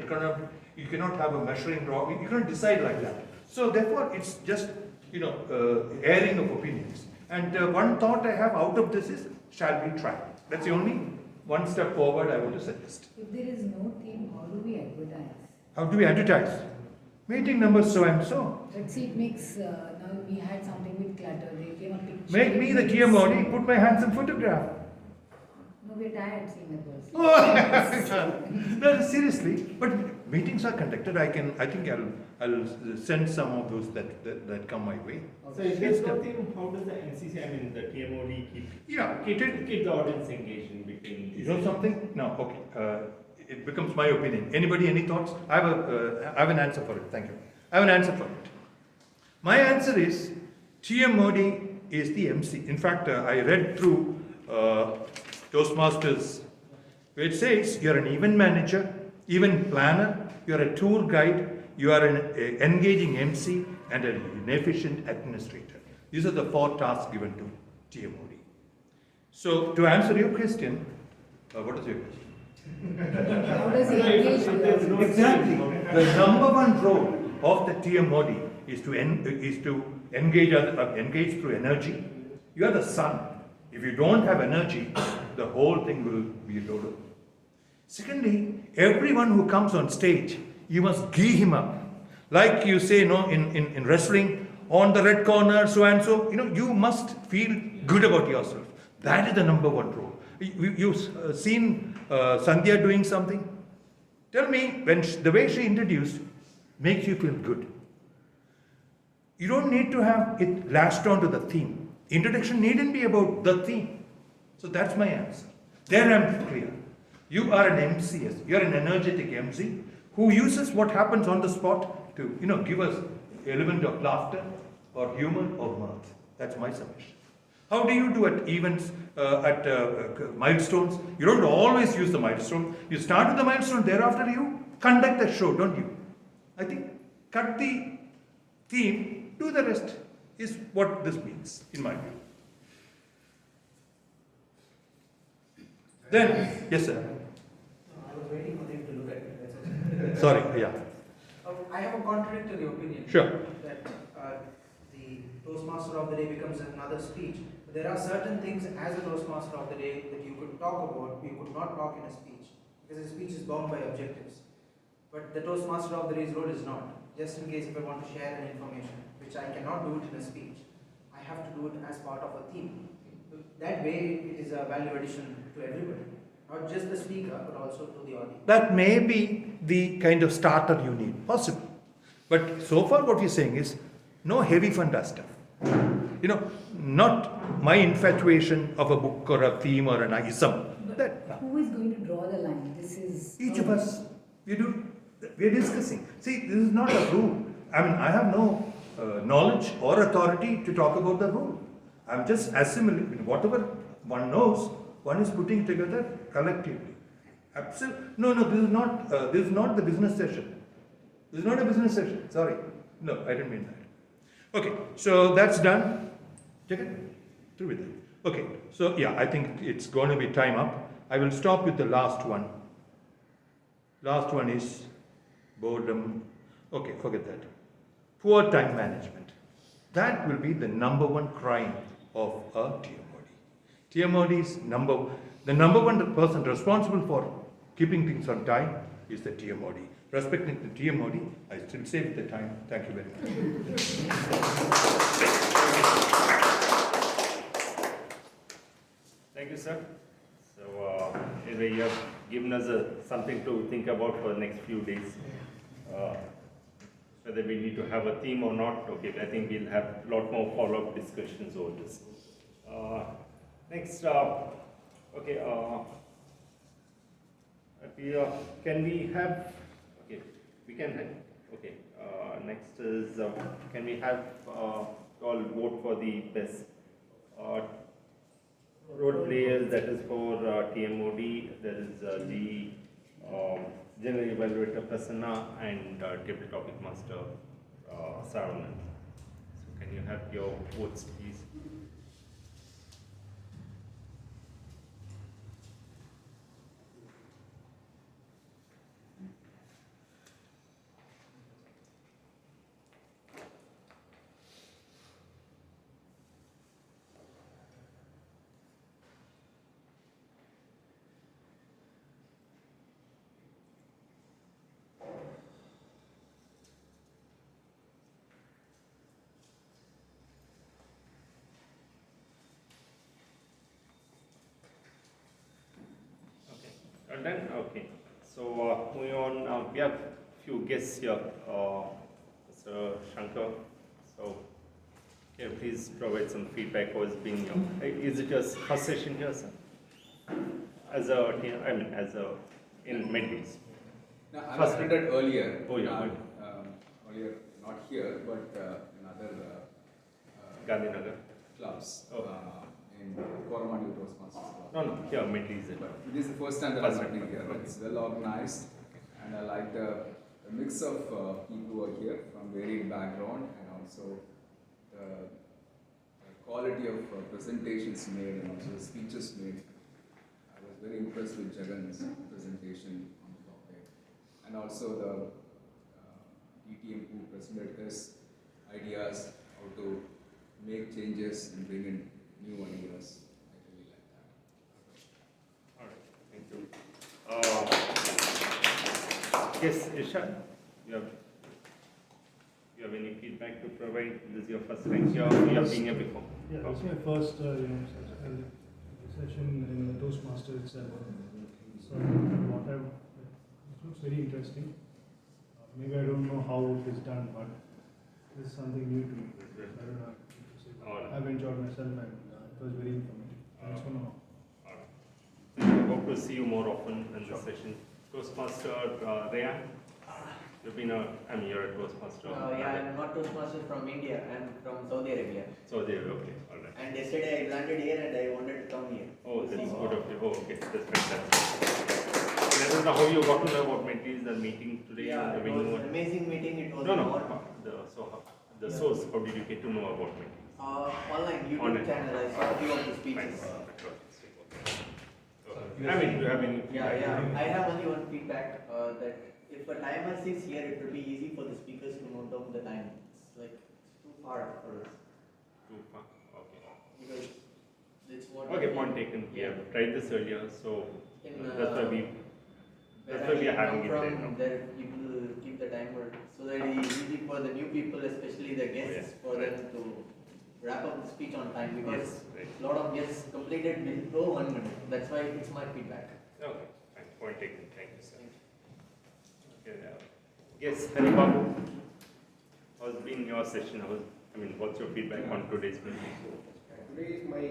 You cannot have a measuring rod. You cannot decide like that. So therefore, it's just airing of opinions. And one thought I have out of this is, shall we try? That's the only one step forward I want to suggest.
If there is no theme, how do we advertise?
How do we advertise? Meeting number so and so.
Let's see, it makes, now we had something with Clutter, they came a picture.
Make me the TMOD, put my hands in photograph.
No, we're tired seeing the person.
No, seriously. But meetings are conducted. I think I'll send some of those that come my way.
So if there's no theme, how does the NCC, the TMOD keep the audience engaged in between?
You know something? No, okay. It becomes my opinion. Anybody, any thoughts? I have an answer for it. Thank you. I have an answer for it. My answer is TMOD is the MC. In fact, I read through Toastmasters, where it says you're an event manager, event planner, you're a tour guide, you are an engaging MC, and an efficient administrator. These are the 4 tasks given to TMOD. So, to answer your question, what is your question?
How does he engage?
Exactly. The number one role of the TMOD is to engage through energy. You are the sun. If you don't have energy, the whole thing will be dodo. Secondly, everyone who comes on stage, you must gee him up. Like you say, in wrestling, on the red corner, so and so, you must feel good about yourself. That is the number one role. You've seen Sandhya doing something? Tell me, the way she introduced makes you feel good. You don't need to have it latched onto the theme. Introduction needn't be about the theme. So that's my answer. There I'm clear. You are an MCS. You're an energetic MC who uses what happens on the spot to, give us element of laughter or humor or mirth. That's my submission. How do you do at events, at milestones? You don't always use the milestone. You start with the milestone, thereafter you conduct the show, don't you? I think cut the theme, do the rest is what this means, in my view. Then, yes sir.
I was waiting for them to look at it.
Sorry, yeah.
I have a contradictory opinion.
Sure.
That the Toastmaster of the Day becomes another speech. There are certain things as a Toastmaster of the Day that you could talk about, you could not talk in a speech. Because a speech is bound by objectives. But the Toastmaster of the Day's role is not. Just in case if I want to share an information, which I cannot do it in a speech, I have to do it as part of a theme. That way it is a value addition to everybody. Not just the speaker, but also to the audience.
That may be the kind of starter you need, possible. But so far what you're saying is, no heavy funda stuff. Not my infatuation of a book or a theme or an ism.
Who is going to draw the line? This is...
Each of us. We're discussing. See, this is not a rule. I have no knowledge or authority to talk about the rule. I'm just assimilating whatever one knows, one is putting together collectively. Absolutely. No, this is not the business session. This is not a business session. Sorry. No, I didn't mean that. Okay, so that's done. Jagan? Through with it. Okay, so yeah, I think it's going to be time up. I will stop with the last one. Last one is boredom. Okay, forget that. Poor time management. That will be the number one crime of a TMOD. TMOD is the number one person responsible for keeping things on time is the TMOD. Respecting the TMOD, I still save the time. Thank you very much.
Thank you, sir. So, anyway, you have given us something to think about for the next few days. Whether we need to have a theme or not, okay, I think we'll have a lot more follow-up discussions over this. Next, okay, can we have, okay, we can have, okay, next is, can we have all vote for the best role players. That is for TMOD. There is the General Evaluator Prasanna and Table Topic Master Saravanan. So can you have your votes, please? Done? Okay. So moving on, we have few guests here. Mr. Shankar. So can you please provide some feedback? How has been is it your first session here, sir? As a, I mean, as a in Medleys.
No, I attended earlier.
Oh yeah.
Earlier, not here, but in other
Gandhinagar
clubs. In Coromandel Toastmasters Club.
No, here Medleys.
This is the first time that I'm attending here. Okay. It's well organized, and I like the mix of people who are here from varied background, and also the quality of presentations made and also the speeches made. I was very impressed with Jagan's presentation on the topic, and also the DTM who presented his ideas how to make changes and bring in new ideas. I really like that.
All right, thank you. Yes, Ishan, you have any feedback to provide? This is your first time here. You have been here before.
Yeah, it's my first session in the Toastmasters itself. So it looks very interesting. Maybe I don't know how it is done, but this is something new to me. I don't know. I've enjoyed myself and it was very informative. Thanks for now.
I hope to see you more often in this session. Toastmaster Rayan, you've been you're a Toastmaster.
Yeah, I'm not Toastmaster from India. I'm from Saudi Arabia.
Saudi Arabia, okay, all right.
And yesterday I landed here and I wanted to come here.
Oh, that's good of you. Oh, okay, that's fantastic. Let us know how you got to know about Medleys, the meeting today.
Yeah,
and the
it was an amazing meeting. It was
the source. How did you get to know about Medleys?
Online YouTube channel. I saw a few of the speeches.
I mean, do you have any feedback?
I have only one feedback that if a timer is here, it will be easy for the speakers to note down the time. It's like too far for us.
Too far, okay.
Because it's what.
Okay, point taken. We have tried this earlier, so that's why we are having it there.
There people keep the timer so that it is easy for the new people, especially the guests, for them to wrap up the speech on time, because a lot of guests completed below 1 minute. That's why it's my feedback.
Okay, fine. Point taken. Thank you, sir. Okay, yes, Hari Babu, how's been your session? What's your feedback on today's meeting?
Today is my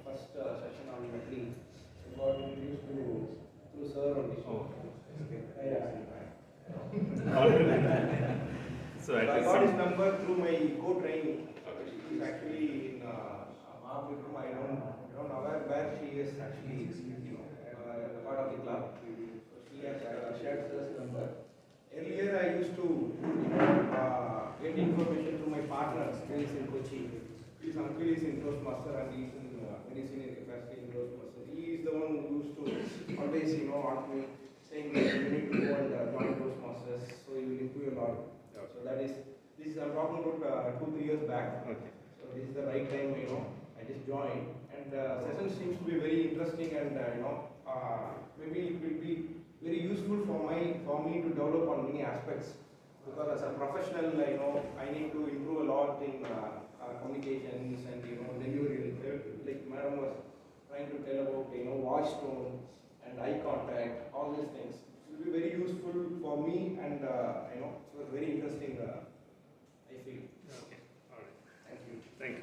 first session on Medley. I got introduced through sir only.
Oh.
So I got his number through my co-trainee. She's actually in Mahabharata. I don't know where she is actually. Part of the club. So she has shared this number. Earlier I used to get information through my partners who is in Kochi. His uncle is in Toastmaster and he is in very senior capacity in Toastmaster. He is the one who used to always ask me, saying that you need to go and join Toastmasters, so you will improve a lot. So that is, this I'm talking about 2-3 years back. Okay. So this is the right time, I just joined, and session seems to be very interesting, and maybe it will be very useful for me to develop on many aspects, because as a professional, I need to improve a lot in communications and delivery. Like Madam was trying to tell about voice tone and eye contact, all these things. It will be very useful for me, and it was very interesting. I feel.
Okay. All right.
Thank you.
Thank you.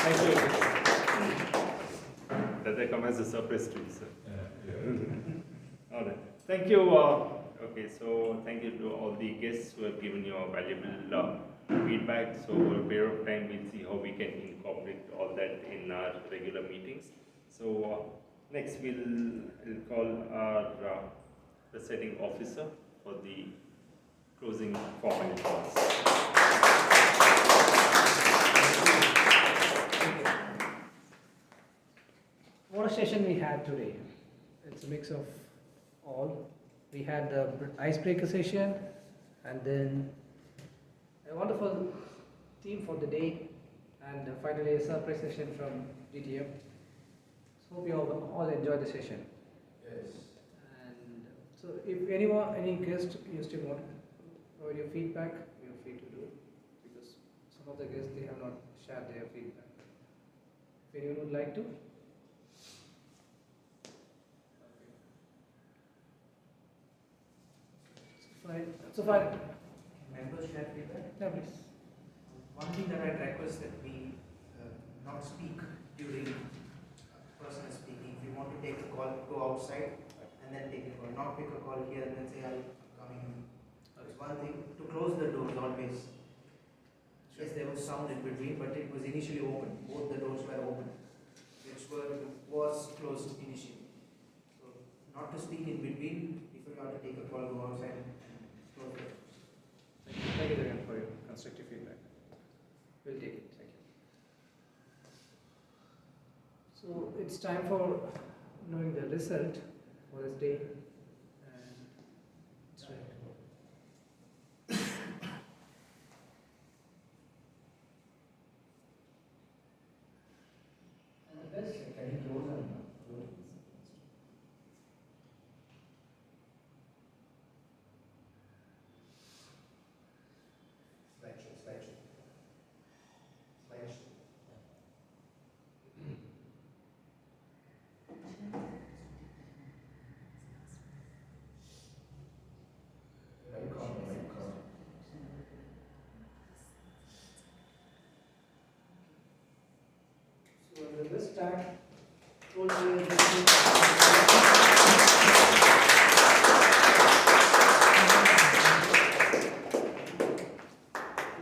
Thank you. Does that come as a surprise to you, sir? Yeah. All right. Thank you. Okay, so thank you to all the guests who have given your valuable feedback. So over a period of time, we'll see how we can incorporate all that in our regular meetings. So next we'll call our presiding officer for the closing formalities.
What a session we had today. It's a mix of all. We had the icebreaker session and then a wonderful theme for the day and finally a surprise session from DTM. So hope you all enjoyed the session.
Yes.
And so if any guest you still want to provide your feedback, you're free to do it because some of the guests they have not shared their feedback. If anyone would like to. Fine. So far.
Members share feedback?
Yeah, please.
One thing that I'd request that we not speak during person is speaking. If you want to take a call, go outside and then take a call. Not pick a call here and then say I'm coming in. It's one thing to close the doors always. Yes, there was sound in between, but it was initially open. Both the doors were open, which was closed initially. So not to speak in between. If you want to take a call, go outside and close the doors.
Thank you, Jagannathan, for your constructive feedback. We'll take it. Thank you. So it's time for knowing the result for this day. And it's right. And the best, can you close and So at this time,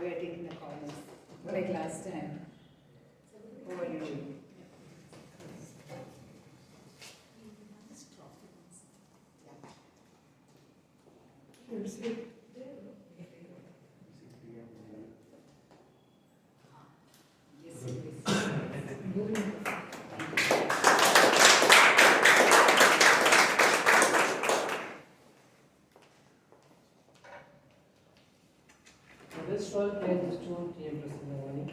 We are taking the corners like last time. Over you.
So this role plays to TM Prasanna Venkatesh.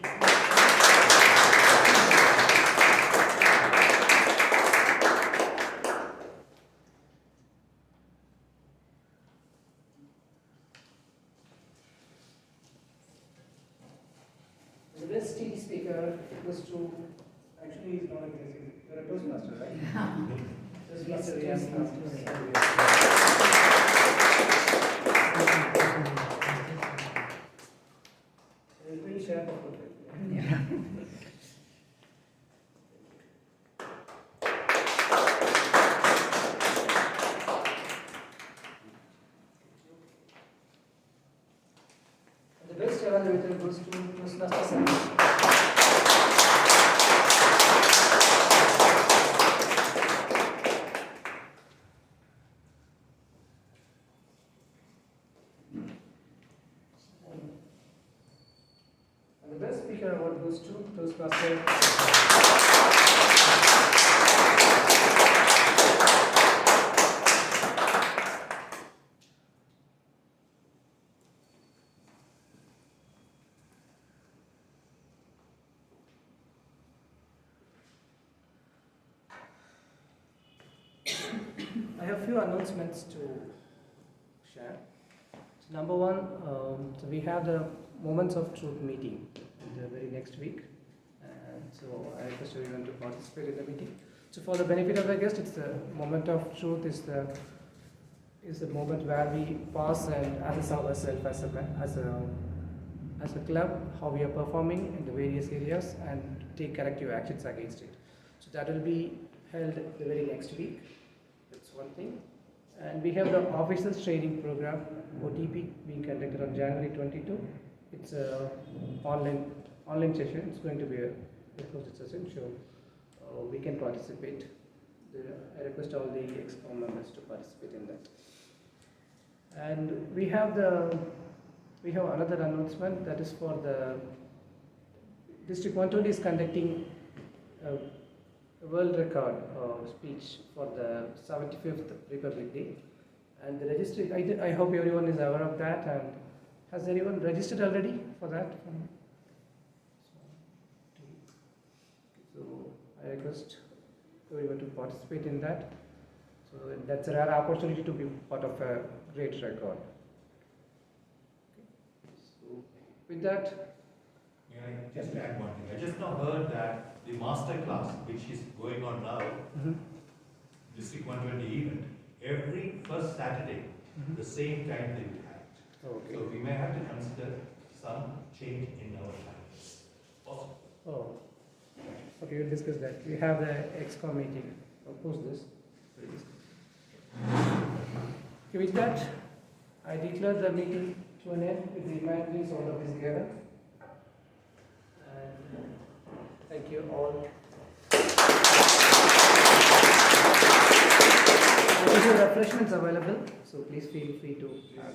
The best TD speaker goes to, actually he's not a guest, you're a Toastmaster, right? Toastmaster, yes. We'll share the photo.
Yeah.
The best evaluator goes to Toastmaster Club. And the best speaker award goes to Toastmaster. I have a few announcements to share. So number one, so we have the Moments of Truth meeting the very next week, and so I request everyone to participate in the meeting. So for the benefit of the guest, it's the Moment of Truth is the moment where we pause and assess ourselves as a club, how we are performing in the various areas, and take corrective actions against it. So that will be held the very next week. That's one thing. And we have the officers training program, OTP, being conducted on January 22. It's a online session. It's going to be a recorded session, so we can participate. I request all the EXCOM members to participate in that. And we have another announcement, that is for the District 120 is conducting a world record speech for the 75th Republic Day. And the registry, I hope everyone is aware of that. And has anyone registered already for that? So I request everyone to participate in that. So that's a rare opportunity to be part of a great record. So with that,
may I just add one thing? I just now heard that the master class, which is going on now, District 120 event, every first Saturday, the same time they will have it.
Okay.
So we may have to consider some change in our times. Possible.
oh, okay, we'll discuss that. We have the EXCOM meeting. I'll post this. Okay, with that, I declare the meeting to an end with the imaginings all of this together. And thank you all. There are refreshments available, so please feel free to have